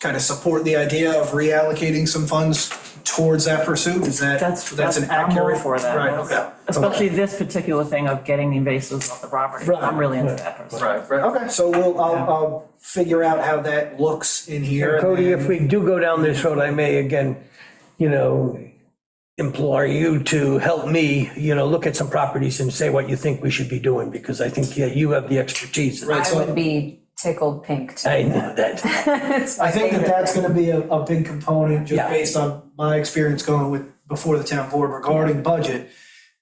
kind of support the idea of reallocating some funds towards that pursuit, is that, that's an I'm all accurate? for that. Right, okay. Especially this particular thing of getting the invasives off the property. Right. I'm really into that person. Right, okay, so I'll figure out how that looks in here. and Cody, then- if we do go down this road, I may again, implore you to help me, look at some properties and say what you think we should be doing, because I think you have the expertise. Right, I so- would be tickled pink. I know that. It's my I think that favorite. that's gonna be a big component, just Yeah. based on my experience going with, before the town board regarding budget,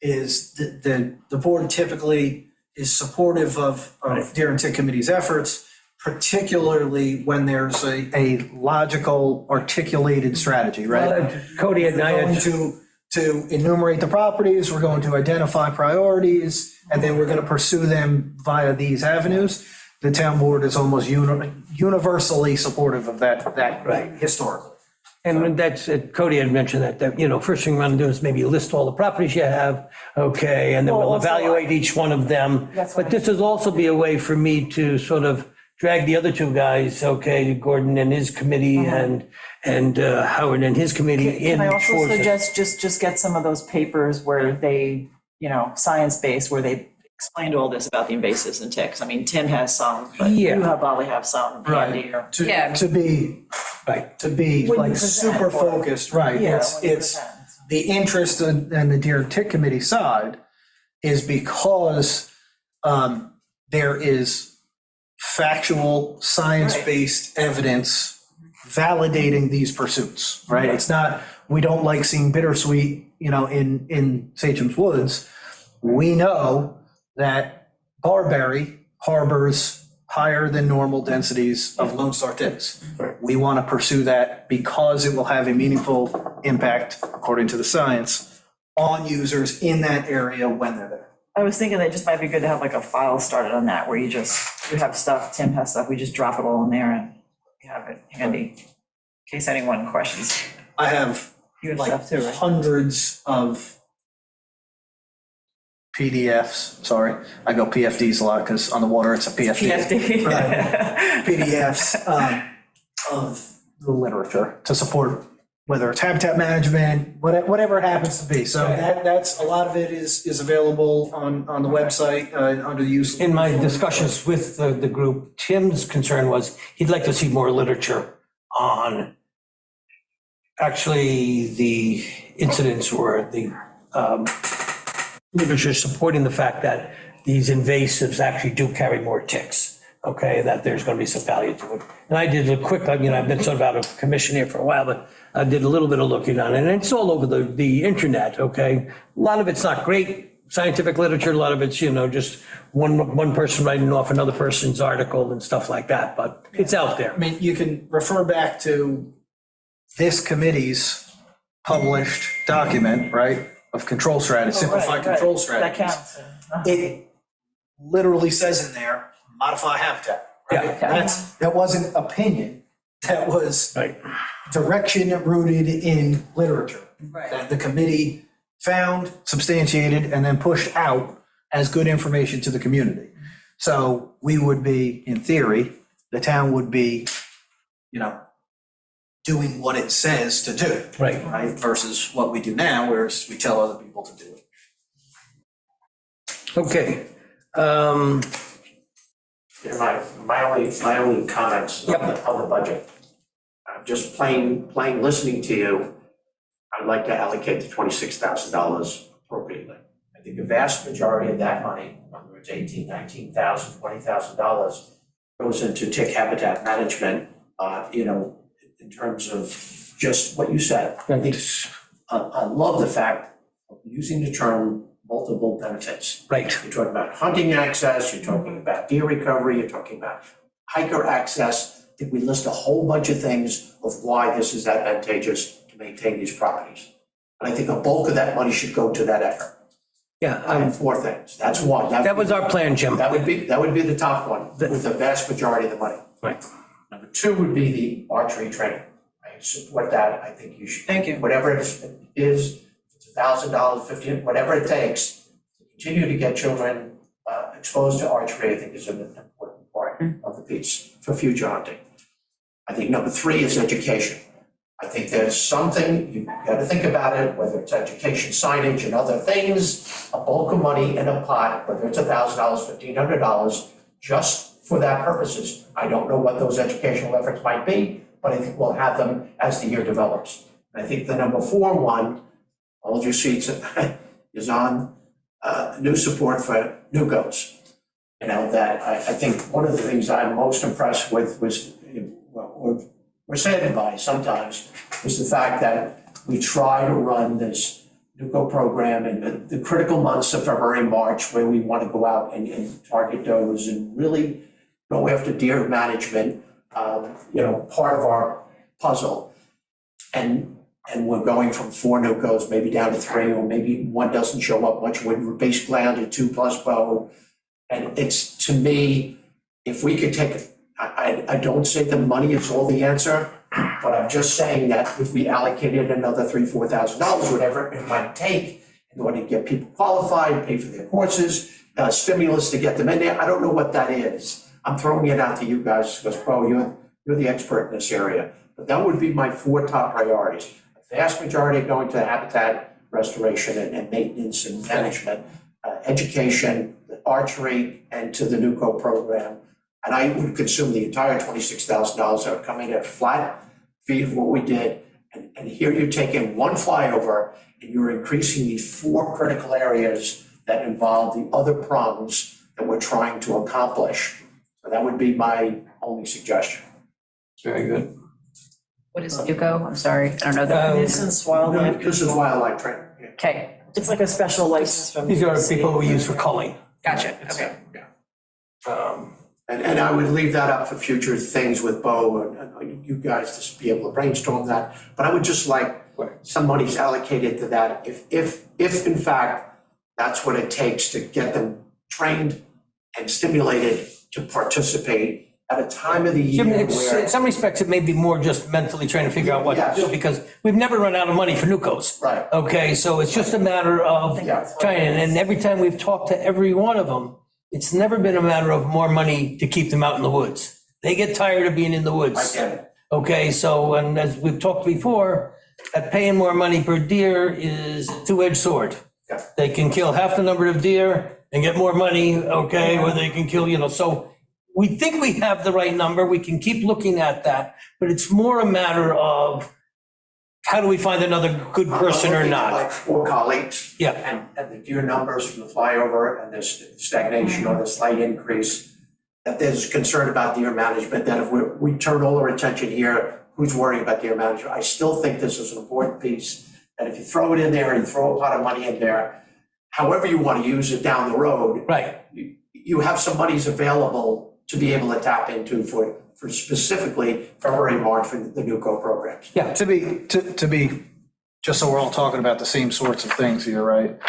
is the board typically is supportive of Deer and Tick Committee's efforts, particularly when there's a logical articulated strategy, right? Cody and I, We're going to enumerate the properties, we're going to identify priorities, and then we're gonna pursue them via these avenues. The town board is almost universally supportive of that Right. historically. and that's, Cody had mentioned that, first thing we're gonna do is maybe list all the properties you have, okay, and then Well, we'll also, evaluate each one of them. That's But right. this will also be a way for me to sort of drag the other two guys, okay, Gordon and his committee and Howard and his committee in. Can I also towards it. suggest just get some of those papers where they, science-based, where they explained all this about the invasives and ticks? I mean, Tim has some, but Yeah. you have probably have some handy or. Yeah. To be, Right. to be When you like present super for it. focused, right, Yeah, it's, when you it's, present. the interest and the Deer and Tick Committee side is because there is factual, science-based evidence validating these pursuits, right? It's not, we don't like seeing bittersweet, in Satcham's Woods. We know that Barberry harbors higher than normal densities of Lone Star ticks. We want to pursue that because it will have a meaningful impact, according to the science, on users in that area when they're there. I was thinking that it just might be good to have like a file started on that, where you have stuff, Tim has stuff, we just drop it all in there and you have it handy, in case anyone questions. I have You have like stuff too, right? hundreds of PDFs, sorry, I go PFDs a lot because on the water it's a PFD. PFD. Right. PDFs of the literature to support whether it's habitat management, whatever it happens to be. So that's, a lot of it is available on the website under the use. In my discussions with the group, Tim's concern was he'd like to see more literature on actually the incidents or the literature supporting the fact that these invasives actually do carry more ticks, okay, that there's going to be some value to it. And I did a quick, I've been sort of out of commission here for a while, but I did a little bit of looking on it, and it's all over the internet, okay? A lot of it's not great scientific literature, a lot of it's, just one person writing off another person's article and stuff like that, but it's out there. I mean, you can refer back to this committee's published document, right, of control strategy, simplified control That strategies. counts. It literally says in there, modify habitat, right? Yeah. That wasn't opinion, that was Right. direction rooted in literature. Right. That the committee found, substantiated, and then pushed out as good information to the community. So we would be, in theory, the town would be, doing what it says to do. Right. Right, versus what we do now, where we tell other people to do it. Okay. Yeah, my only comments on the budget. Just plain listening to you, I'd like to allocate the $26,000 appropriately. I think the vast majority of that money, whether it's $18,000, $19,000, $20,000, goes into tick habitat management, in terms of just what you said. I think, I love the fact of using the term multiple benefits. Right. You're talking about hunting access, you're talking about deer recovery, you're talking about hiker access. I think we list a whole bunch of things of why this is advantageous to maintain these properties. And I think a bulk of that money should go to that effort. Yeah, I have four things. That's one. that was our plan, Jim. That would be the top one, with the vast majority of the money. Right. Number two would be the archery training. I support that. I think you should. Thank you. Whatever it is, if it's $1,000, $1,500, whatever it takes, to continue to get children exposed to archery, I think is an important part of the piece for future hunting. I think number three is education. I think there's something, you've got to think about it, whether it's education signage and other things, a bulk of money in a pot, whether it's $1,000, $1,500, just for that purposes. I don't know what those educational efforts might be, but I think we'll have them as the year develops. And I think the number four one, hold your seats, is on new support for new goats. That I think one of the things I'm most impressed with was, we're saddened by sometimes, is the fact that we try to run this NUCO program in the critical months of February and March, where we want to go out and target those and really go after deer management, part of our puzzle. And we're going from 4 NUCOs maybe down to 3, or maybe one doesn't show up much, we're basically down to 2 plus bow. And it's, to me, if we could take, I don't say the money is all the answer, but I'm just saying that if we allocated another $3,000, $4,000, whatever it might take, in order to get people qualified, pay for their courses, stimulus to get them in there, I don't know what that is. I'm throwing it out to you guys, because, Bo, you're the expert in this area. But that would be my 4 top priorities. The vast majority going to habitat restoration and maintenance and management, education, archery, and to the NUCO program. And I would consume the entire $26,000. I would come in at flat fee of what we did. And here you're taking one flyover and you're increasing these 4 critical areas that involve the other prongs that we're trying to accomplish. So that would be my only suggestion. Very good. What is NUCO? I'm sorry, I don't know that. Nuisance wildlife. This is wildlife training. Yeah. Okay, It's like a special license from. These are DEC. people we use for culling. gotcha, okay. And I would leave that up for future things with Bo and you guys to be able to brainstorm that. But I would just like some money's allocated to that if in fact that's what it takes to get them trained and stimulated to participate at a time of the year Jim, where. in some respects, it may be more just mentally trying to figure out what to Yes. do, because we've never run out of money for NUCOs. Right. Okay, so it's just a matter of Yeah. trying, and every time we've talked to every one of them, it's never been a matter of more money to keep them out in the woods. They get tired of being in the I woods. get it. Okay, so, and as we've talked before, that paying more money per deer is a two-edged sword. Yeah. They can kill half the number of deer and get more money, okay, or they can kill, so we think we have the right number, we can keep looking at that, but it's more a matter of how do we find another good person or I'm looking at not? like 4 colleagues. Yeah. And the deer numbers from the flyover and this stagnation or the slight increase, that there's concern about deer management, that if we turn all our attention here, who's worrying about deer management? I still think this is an important piece, that if you throw it in there and throw a pot of money in there, however you want to use it down the road, Right, You have some monies available to be able to tap into for specifically February, March for the NUCO programs. yeah. To be, just so we're all talking about the same sorts of things here, right?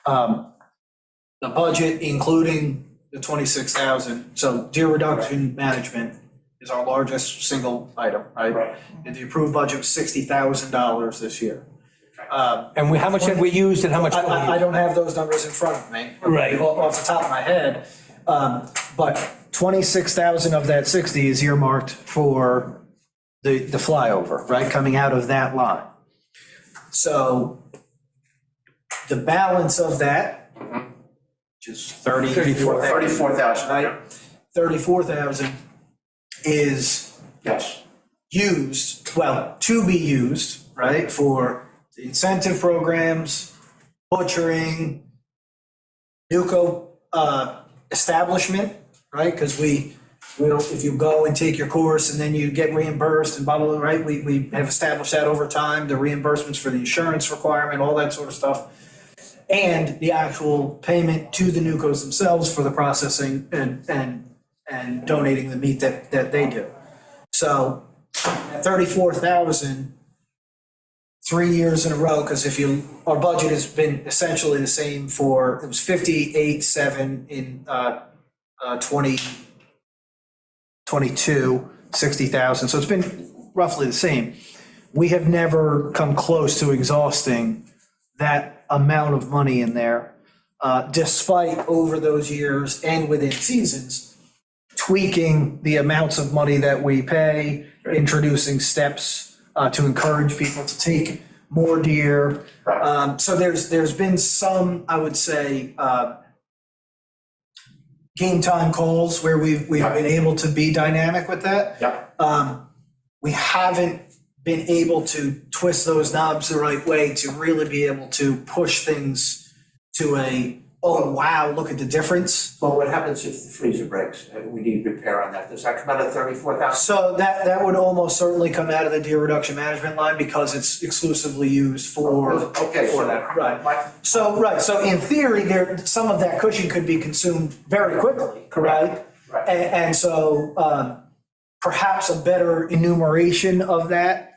The budget, including the 26,000, so deer reduction management is our largest single item, right? Right. And the approved budget was $60,000 this year. And how much have we used and how much? will we I use? don't have those numbers in front of me. Right. Off the top of my head. But 26,000 of that 60 is earmarked for the flyover, right, coming out of that line. So the balance of that, which is 34,000. right? 34,000 is Yes. used, well, to be used, right, for the incentive programs, butchering, NUCO establishment, right? Because we don't, if you go and take your course and then you get reimbursed and blah, blah, blah, right? We have established that over time, the reimbursements for the insurance requirement, all that sort of stuff. And the actual payment to the NUCOs themselves for the processing and donating the meat that they do. So at 34,000, 3 years in a row, because if you, our budget has been essentially the same for, it was 58.7 in 2022, 60,000, so it's been roughly the same. We have never come close to exhausting that amount of money in there, despite over those years and within seasons, tweaking the amounts of money that we pay, introducing steps to encourage people to take more deer. Right. So there's been some, I would say, game time calls where we've been able to be dynamic with that. Yeah. We haven't been able to twist those knobs the right way to really be able to push things to a, oh, wow, look at the difference. Well, what happens if the freezer breaks and we need repair on that? Does that come out of 34,000? So that would almost certainly come out of the deer reduction management line because it's exclusively used for. Okay, for so that, right. my- So in theory, some of that cushion could be consumed very quickly, correct? Right. And so perhaps a better enumeration of that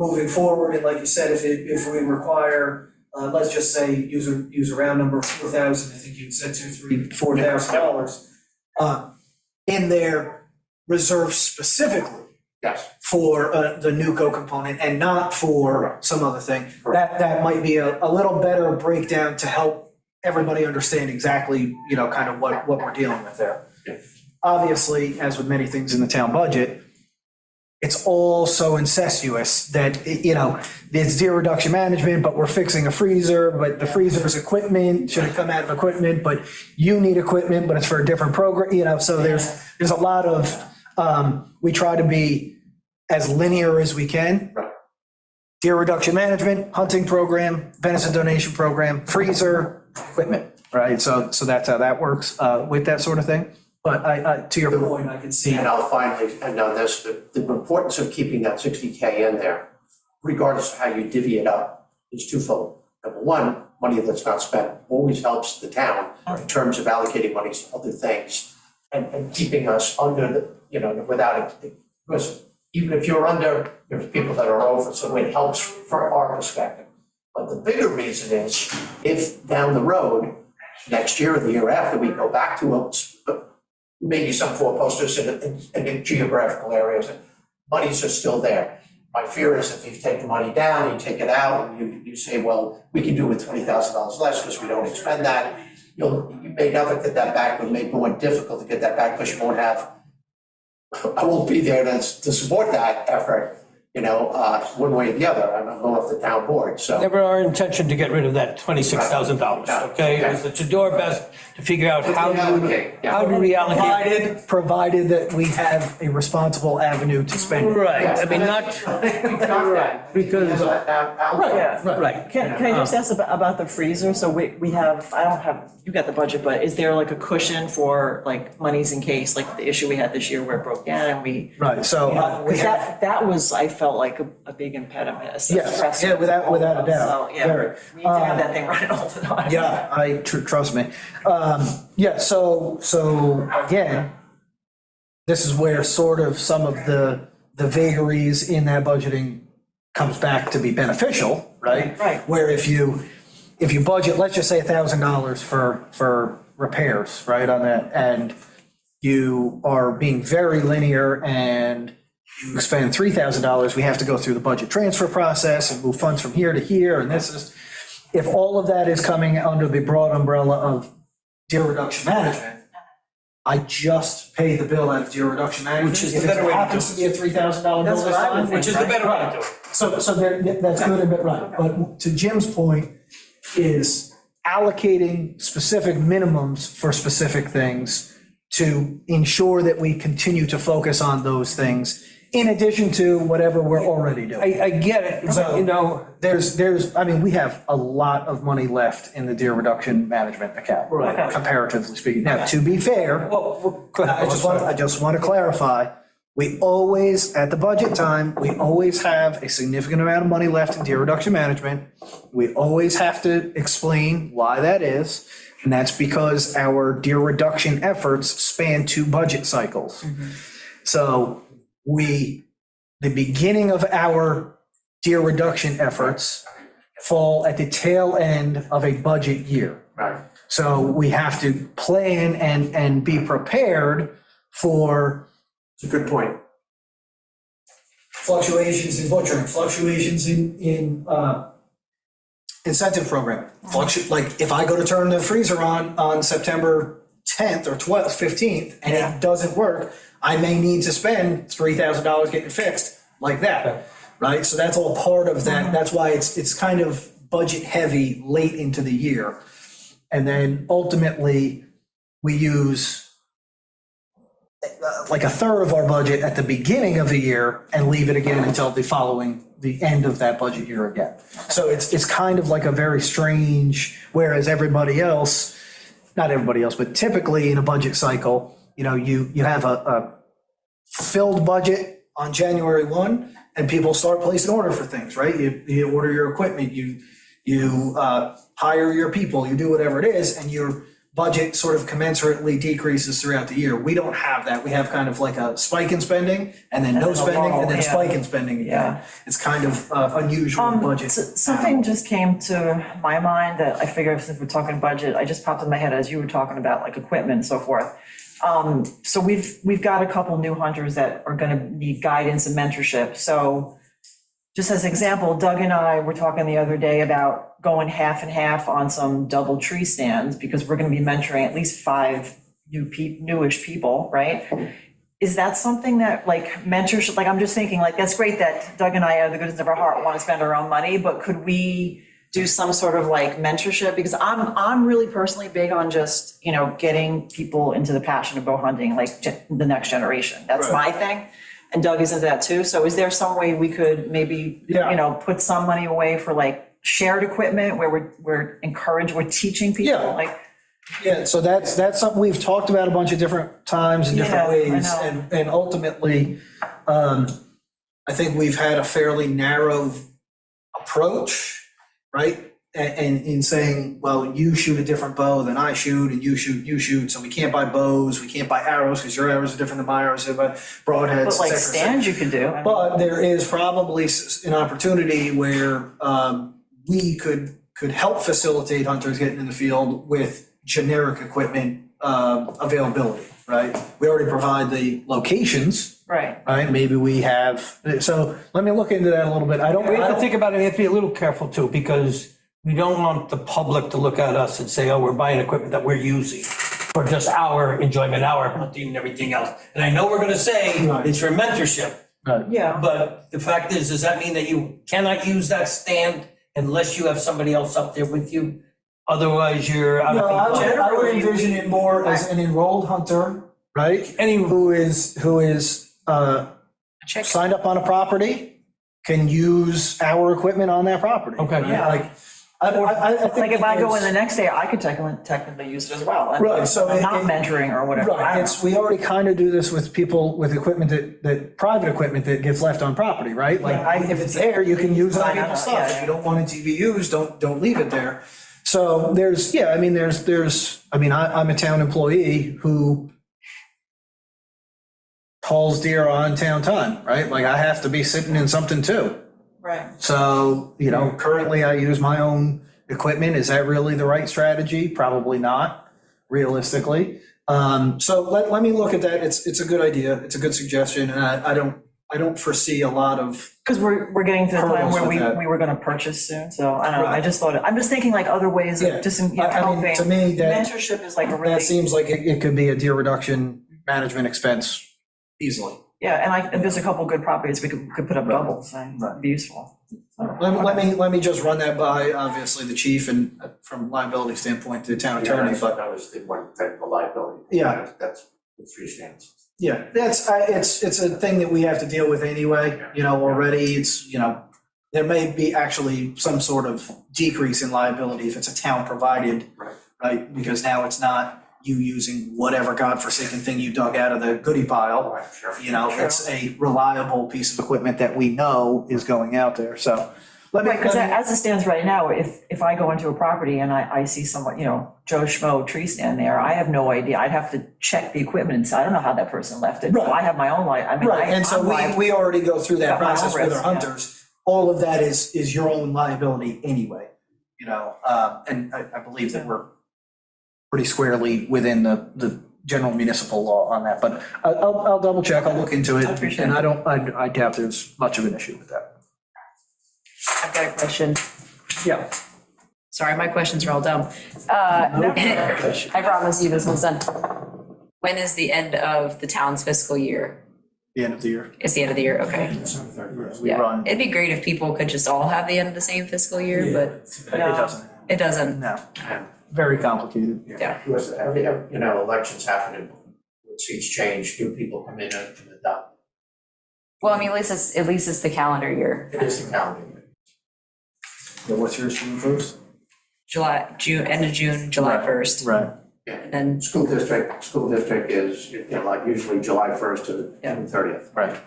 moving forward, and like you said, if we require, let's just say, use a round number, 4,000, I think you said $4,000, in there reserved specifically Yes. for the NUCO component and not for some other thing. Correct. That might be a little better breakdown to help everybody understand exactly, kind of what we're dealing with there. Yeah. Obviously, as with many things in the town budget, it's all so incestuous that, it's deer reduction management, but we're fixing a freezer, but the freezer's equipment should have come out of equipment, but you need equipment, but it's for a different program, so there's a lot of, we try to be as linear as we can. Right. Deer reduction management, hunting program, venison donation program, freezer, equipment, right? So that's how that works with that sort of thing. But I to your point, I can see. And I'll finally end on this, the importance of keeping that 60K in there, regardless of how you divvy it up, is twofold. Number one, money that's not spent always helps the town in terms of allocating money to other things and keeping us under without it. Because even if you're under, there's people that are over, so it helps from our perspective. But the bigger reason is if down the road, next year or the year after, we go back to maybe some four-posters in geographical areas, and monies are still there. My fear is if you take the money down, you take it out, and you say, well, we can do with $20,000 less because we don't expend that, you may never get that back, or it may be more difficult to get that back because you won't have, I won't be there to support that effort, one way or the other. I'm going off the town board, so. Never our intention to get rid of that $26,000, okay? It was to do our best to figure out how to reallocate. Provided that we have a responsible avenue to spend it. Right, I mean, not, because, right. Can I just ask about the freezer? So we have, I don't have, you got the budget, but is there like a cushion for like monies in case, like the issue we had this year where it broke down and we. Right, so. we Because have- that was, I felt like a big impediment. Yes, yeah, without a doubt. So, yeah, Very. we need to have that thing running all the time. Yeah, trust me. So again, this is where sort of some of the vagaries in that budgeting comes back to be beneficial, right? Right. Where if you budget, let's just say $1,000 for repairs, right, on that, and you are being very linear and you expend $3,000, we have to go through the budget transfer process and move funds from here to here, and this is, if all of that is coming under the broad umbrella of deer reduction management, I just pay the bill out of deer reduction management. Which is the If better way it to do happens it. to be a $3,000 bill That's this what I time, would Which is the better way to do it. so that's good and bit right. But to Jim's point is allocating specific minimums for specific things to ensure that we continue to focus on those things in addition to whatever we're already doing. I get it, So- you know, I mean, we have a lot of money left in the deer reduction management account. Right. Comparatively speaking. Now, to be fair, well, I just want to clarify, we always, at the budget time, we always have a significant amount of money left in deer reduction management. We always have to explain why that is, and that's because our deer reduction efforts span 2 budget cycles. So the beginning of our deer reduction efforts fall at the tail end of a budget year. Right. So we have to plan and be prepared for It's a good point. fluctuations in butchering, fluctuations in incentive program. Like if I go to turn the freezer on September 10th or 12th, 15th, and it doesn't work, I may need to spend $3,000 getting it fixed like that, right? So that's all part of that. That's why it's kind of budget heavy late into the year. And then ultimately, we use like a third of our budget at the beginning of the year and leave it again until the end of that budget year again. So it's kind of like a very strange, whereas everybody else, not everybody else, but typically in a budget cycle, you know, you have a filled budget on January 1 and people start placing order for things, right? You order your equipment, you hire your people, you do whatever it is, and your budget sort of commensurately decreases throughout the year. We don't have that. We have kind of like a spike in spending and then no spending and then spike in spending again. It's kind of unusual budget. Something just came to my mind that I figured since we're talking budget, I just popped in my head as you were talking about like equipment and so forth. So we've got a couple new hunters that are gonna need guidance and mentorship. So just as an example, Doug and I were talking the other day about going half and half on some double tree stands because we're gonna be mentoring at least 5 newish people, right? Is that something that like mentorship, like I'm just thinking like, that's great that Doug and I, out of the goodness of our heart, want to spend our own money, but could we do some sort of like mentorship? Because I'm really personally big on just, you know, getting people into the passion of bow hunting, like the next generation. That's my thing. And Doug is into that too. So is there some way we could maybe, Yeah. you know, put some money away for like shared equipment where we're teaching people? Yeah. Like, Yeah, so that's something we've talked about a bunch of different times in different Yeah, I ways. know. And ultimately, I think we've had a fairly narrow approach, right? And in saying, well, you shoot a different bow than I shoot, and you shoot, so we can't buy bows, we can't buy arrows, because your arrows are different than my arrows, so buy broadheads, but like et cetera, et cetera. stands you could do. I mean, But there is probably an opportunity where we could help facilitate hunters getting in the field with generic equipment availability, right? We already provide the locations, Right. right? Maybe we have, so let me look into that a little bit. I we have to don't, think about it, we have to be a little careful too, because we don't want the public to look at us and say, oh, we're buying equipment that we're using for just our enjoyment, our hunting and everything else. And I know we're gonna say it's for mentorship, Yeah. but the fact is, does that mean that you cannot use that stand unless you have somebody else up there with you? Otherwise, you're out no, I would of. envision it more as an enrolled hunter, right? Any, Who is Check. signed up on a property, can use our equipment on that property. Okay. right? Yeah. Like, I think. Like if I go in there's- the next day, I could technically use it as well. And Right, so I'm not it- mentoring or whatever. I Right, don't it's, know. we already kind of do this with people with equipment that private equipment that gets left on property, right? Like, if it's there, you can use other people's stuff. If you don't want it to be used, don't leave it there. So there's, yeah, I mean, I'm a town employee who calls deer on town time, right? Like I have to be sitting in something too. Right. So, currently I use my own equipment. Is that really the right strategy? Probably not, realistically. So let me look at that. It's a good idea. It's a good suggestion. And I don't I don't foresee a lot of, Because we're getting to the time Hurdles where with that. we were gonna purchase soon, so I don't know, I Right. just thought, I'm just thinking like other ways Yeah. of just, you know, I mean, helping. to me, that, Mentorship is like a that really, seems like it could be a deer reduction management expense easily. yeah, and there's a couple good properties we could put up doubles, and it'd be useful. Let me just run that by, obviously, the chief and from liability standpoint to the town attorney, but That was the one thing, the liability. Yeah. That's the three stands. yeah, it's a thing that we have to deal with anyway, you know, already, it's, you know, there may be actually some sort of decrease in liability if it's a town provided, Right. right? Because now it's not you using whatever godforsaken thing you dug out of the goodie pile. Right, sure. You know, it's a reliable piece of equipment that we know is going out there, so. Let me, Right, because as it stands right now, if I go into a property and I see someone, you know, Joe Schmo tree stand there, I have no idea, I'd have to check the equipment inside, I don't know how that person left it. So Right. I have my own I mean, right, and so I'm liable. we already go through that Got my own process with our risk, yeah. hunters. All of that is your own liability anyway, you know, and I believe that we're pretty squarely within the general municipal law on that, but I'll double check, I'll look into it. I appreciate And it. I doubt there's much of an issue with that. I've got a question. Yeah. Sorry, my questions are all dumb. I promise you this one's done. When is the end of the town's fiscal year? The end of the year. It's the end of the year, okay. We Yeah, run, it it'd be great if people could just all have the end of the same fiscal year, but doesn't, it doesn't. no, very complicated. Yeah. Because every, you know, elections happen and seats change, new people come in and adopt. Well, I mean, at least it's the calendar year. It is the calendar year. What's yours, June 1st? End of June, July 1st. Right. And then, School district is, you know, like usually July 1st to June 30th. Right.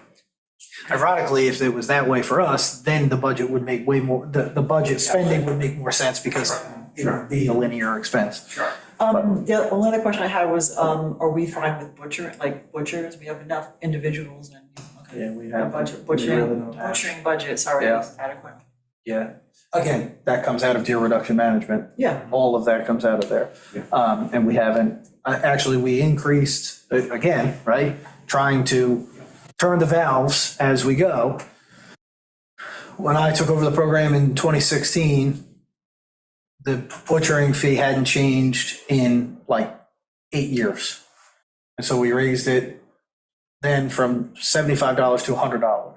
Ironically, if it was that way for us, then the budget would make way more, the budget spending would make more sense because it would be a linear expense. Sure. The only other question I had was, are we fine with butchers, we have enough individuals and, okay. Yeah, we Our have. budget, we really don't butchering, have- butchering budget's already Yeah. adequate. Yeah, again, that comes out of deer reduction management. Yeah. All of that comes out of there. And we haven't, actually, we increased, again, right? Trying to turn the valves as we go. When I took over the program in 2016, the butchering fee hadn't changed in like 8 years. And so we raised it then from $75 to $100.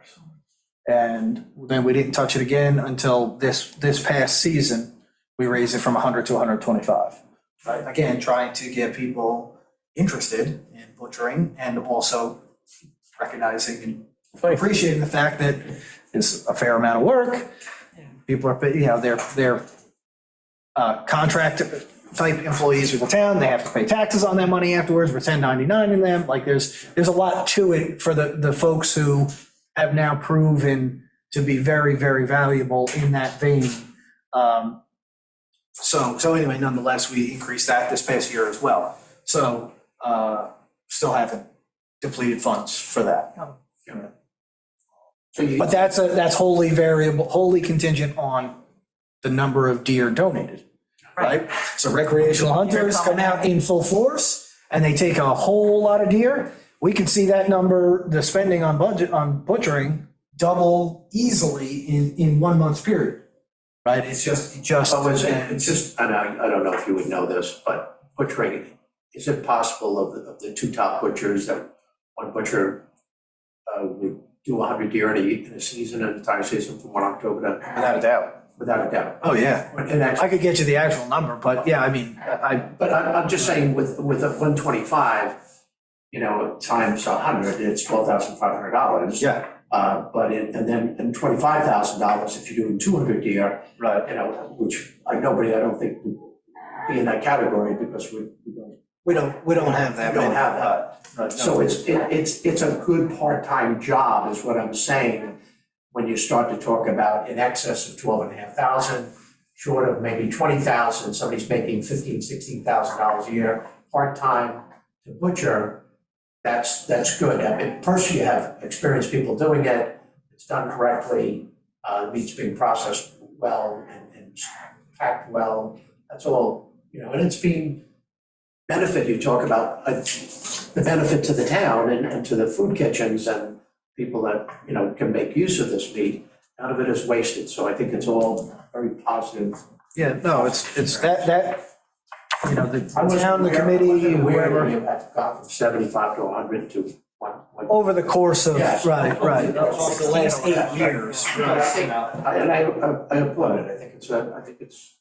And then we didn't touch it again until this past season. We raised it from 100 to 125. Right? Again, trying to get people interested in butchering and also recognizing and appreciating the fact that it's a fair amount of work. People are, you know, they're contract type employees with the town. They have to pay taxes on that money afterwards. We're 1099 in them. Like there's a lot to it for the folks who have now proven to be very, very valuable in that vein. So anyway, nonetheless, we increased that this past year as well. So still haven't depleted funds for that. So you, But that's wholly variable, wholly contingent on the number of deer donated, right? So recreational hunters come out in full force and they take a whole lot of deer. We can see that number, the spending on butchering double easily in 1 month period, right? It's just. so it's just, I don't know if you would know this, but butchering, is it possible of the two top butchers that one butcher would do 100 deer in a season, an entire season from 1 October to? Without a doubt. Without a doubt. Oh, yeah. And that's, I could get you the actual number, but yeah, I mean, but I'm just saying with a 125, you know, times 100, it's $12,500. yeah, And then $25,000 if you're doing 200 deer, right. you know, which I don't think would be in that category because we don't We don't have that. We don't many. have that. Right, no. So it's a good part-time job is what I'm saying, when you start to talk about in excess of 12,500, short of maybe 20,000, somebody's making $15,000, $16,000 a year, part-time to butcher, that's good. I mean, personally, you have experienced people doing it, it's done correctly, meat's being processed well and packed well, that's all, you know, and it's being benefit, you talk about the benefit to the town and to the food kitchens and people that, can make use of this meat, none of it is wasted. So I think it's all very positive. Yeah, no, it's that, the I wasn't town, the aware- I committee, wasn't aware whoever, You had gone from 75 to 100 to one. over the course of, Yes. right, of the last 8 years. But I think, I applaud it. I think it's,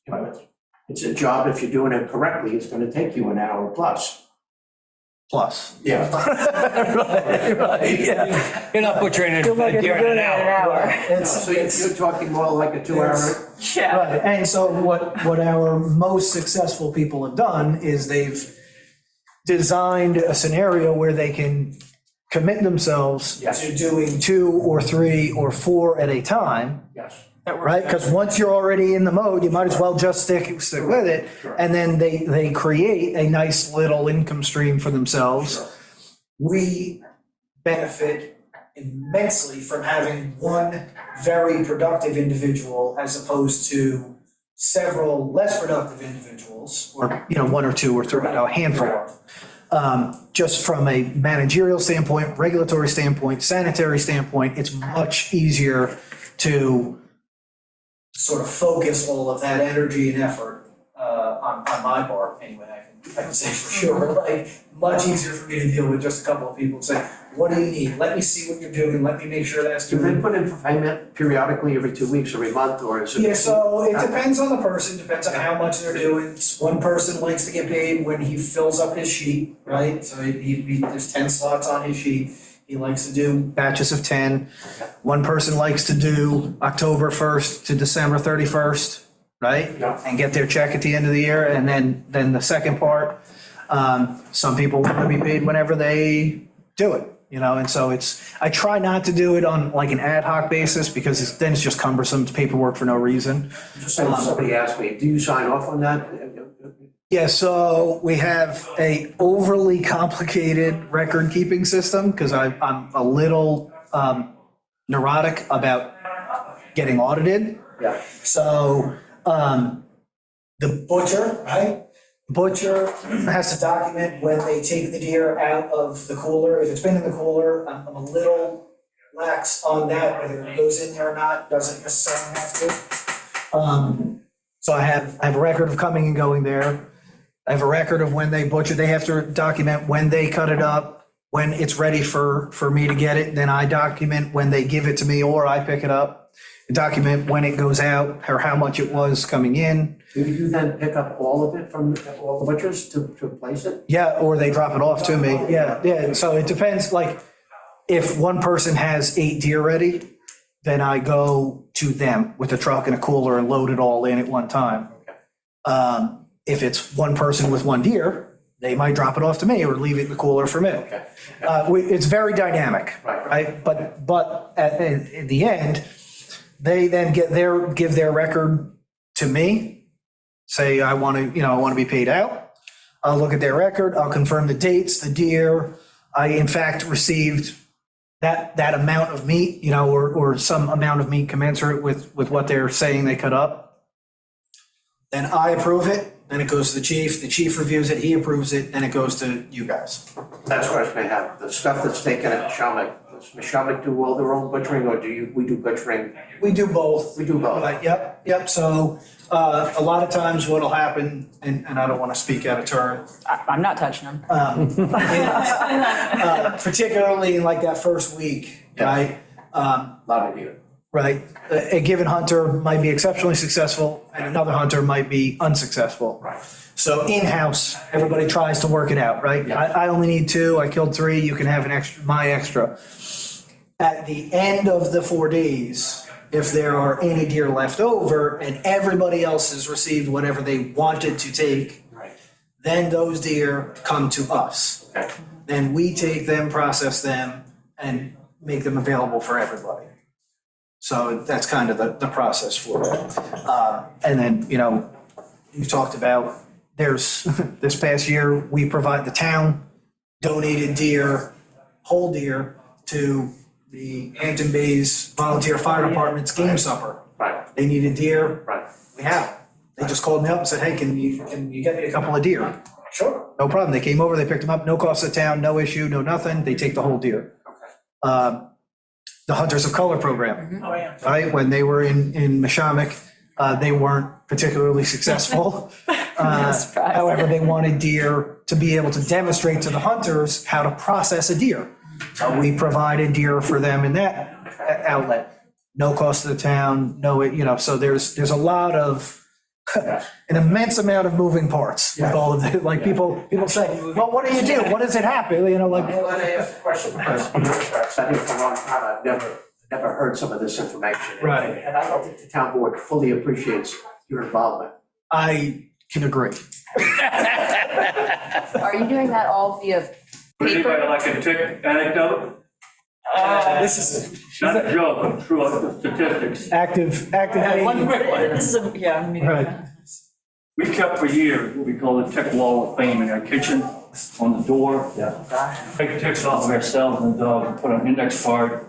it's a job, if you're doing it correctly, it's gonna take you an hour plus. Plus. Yeah. Right, yeah. You're not butchering it here in an hour. It's, So you're talking more like a 2-hour. Yeah. right, and so what our most successful people have done is they've designed a scenario where they can commit themselves Yes. to doing 2 or 3 or 4 at a time, Yes. right? Because once you're already in the mode, you might as well just stick with it. And then they create a nice little income stream for themselves. We benefit immensely from having one very productive individual as opposed to several less productive individuals, or, 1 or 2 or 3, a handful of. Just from a managerial standpoint, regulatory standpoint, sanitary standpoint, it's much easier to sort of focus all of that energy and effort on my part, anyway, I can say for sure, like, much easier for me to deal with just a couple of people and say, what do you need? Let me see what you're doing, let me make sure that's Do they doing. put in for payment periodically every 2 weeks, every month, or is it? Yeah, so it depends on the person, depends on how much they're doing. One person likes to get paid when he fills up his sheet, right? So there's 10 slots on his sheet. He likes to do batches of 10. One person likes to do October 1st to December 31st, right? Yeah. And get their check at the end of the year, and then the second part, some people want to be paid whenever they do it, and so I try not to do it on like an ad hoc basis, because then it's just cumbersome, it's paperwork for no reason. Just so somebody asked me, do you sign off on that? Yeah, so we have a overly complicated record-keeping system, because I'm a little neurotic about getting audited. Yeah. So, the butcher, right? Butcher has to document when they take the deer out of the cooler. If it's been in the cooler, I'm a little lax on that, whether it goes in there or not, doesn't necessarily have to. So I have a record of coming and going there. I have a record of when they butcher. They have to document when they cut it up, when it's ready for me to get it. Then I document when they give it to me or I pick it up. Document when it goes out or how much it was coming in. Do you then pick up all of it from all the butchers to place it? Yeah, or they drop it off to me. Yeah. So it depends, like, if one person has 8 deer ready, then I go to them with a truck and a cooler and load it all in at one time. If it's one person with 1 deer, they might drop it off to me or leave it in the cooler for me. Okay. It's very dynamic, Right. right? But at the end, they then give their record to me, say, I want to be paid out. I'll look at their record, I'll confirm the dates, the deer. I in fact received that amount of meat, or some amount of meat commensurate with what they're saying they cut up. Then I approve it, then it goes to the chief reviews it, he approves it, then it goes to you guys. That's what I was gonna have, the stuff that's taken at Mishawmik. Does Mishawmik do all their own butchering, or we do butchering? We do both. We do both. But yep, so a lot of times what'll happen, and I don't want to speak out of turn, I'm not touching them. particularly in like that first week, right? Lot of deer. Right, a given hunter might be exceptionally successful and another hunter might be unsuccessful. Right. So in-house, everybody tries to work it out, right? Yeah. I only need 2, I killed 3, you can have my extra. At the end of the 4 days, if there are any deer left over and everybody else has received whatever they wanted to take, Right. then those deer come to us. Okay. Then we take them, process them, and make them available for everybody. So that's kind of the process for it. And then, you talked about, there's, this past year, the town donated whole deer to the Hampton Bays Volunteer Fire Department's game supper. Right. They needed deer, Right. we have them. They just called me up and said, hey, can you get me a couple of deer? Sure. No problem. They came over, they picked them up, no cost to the town, no issue, no nothing. They take the whole deer. Okay. the Hunters of Color program. Oh, yeah. Right, when they were in Mashamik, they weren't particularly successful. Surprise. However, they wanted deer to be able to demonstrate to the hunters how to process a deer. So we provided deer for them in that outlet. No cost to the town, so there's a lot of, an immense amount of moving parts with all of it. Like people say, well, what do you do? What does it happen? Like. Well, I asked a question because I think for a long time, I've never heard some of this information. Right. And I don't think the town board fully appreciates your involvement. I can agree. Are you doing that all via Would anybody paper? like a tick anecdote? This is Not a joke, but true statistics. active. One quick one. This is, yeah, I mean. Right. We kept for years what we call the tick wall of fame in our kitchen, on the door. Take ticks off of ourselves and the dog and put an index card.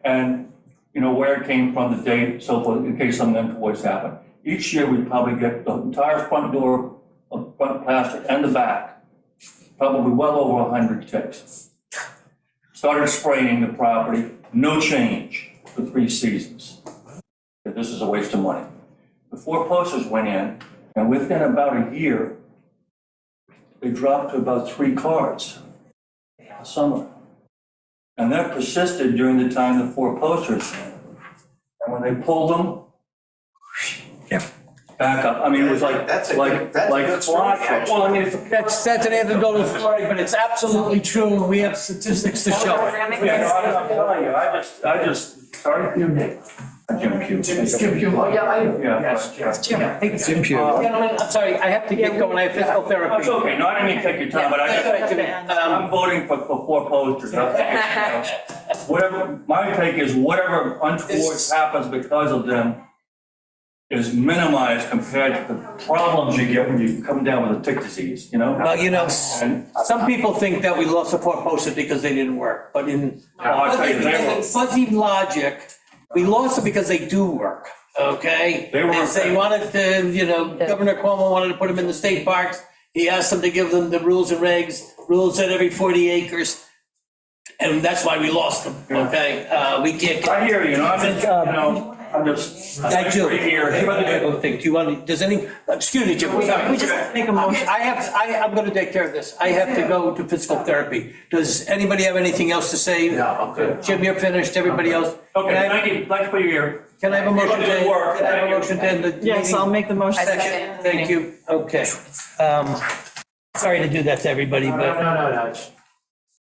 And, where it came from, the date, so forth, in case something untoward happened. Each year, we'd probably get the entire front door, front plaster and the back, probably well over 100 ticks. Started spraying the property, no change for 3 seasons. This is a waste of money. The 4 posters went in, and within about a year, they dropped to about 3 cards in the summer. And that persisted during the time the 4 posters. And when they pulled them, back up. I mean, it was like, That's a like good story, clockwork. actually. Well, I mean, that's an anecdotal story, but it's absolutely true, and we have statistics to show it. Yeah, no, I'm telling you, I just, sorry? Jim Pugh. Oh, yeah, Yeah. yes. Jim Pugh. Gentlemen, I'm sorry, I have to get going, I have physical therapy. That's okay, no, I didn't mean to take your time, but I'm voting for 4 posters. Whatever, my take is whatever untoward happens because of them is minimized compared to the problems you get when you come down with a tick disease, Well, And some people think that we lost the 4 posters because they didn't work, but in I'll tell you, they were- fuzzy logic, we lost them because they do work, okay? They were- If they wanted to, Governor Cuomo wanted to put them in the state parks, he asked them to give them the rules and regs, rules at every 40 acres, and that's why we lost them, okay? We can't get. I hear you, I'm just. I do. Right here. Do you want, does any, excuse me, Jim, sorry. We just make a motion. I'm gonna take care of this. I have to go to physical therapy. Does anybody have anything else to say? Yeah, I'm good. Jim, you're finished, everybody else? Okay, Can I- thank you for your ear. Can I have a motion to, Good work. can I have a motion to end the meeting? Yes, I'll make the motion. Thank you, okay. Sorry to do that to everybody, No, but. no, it's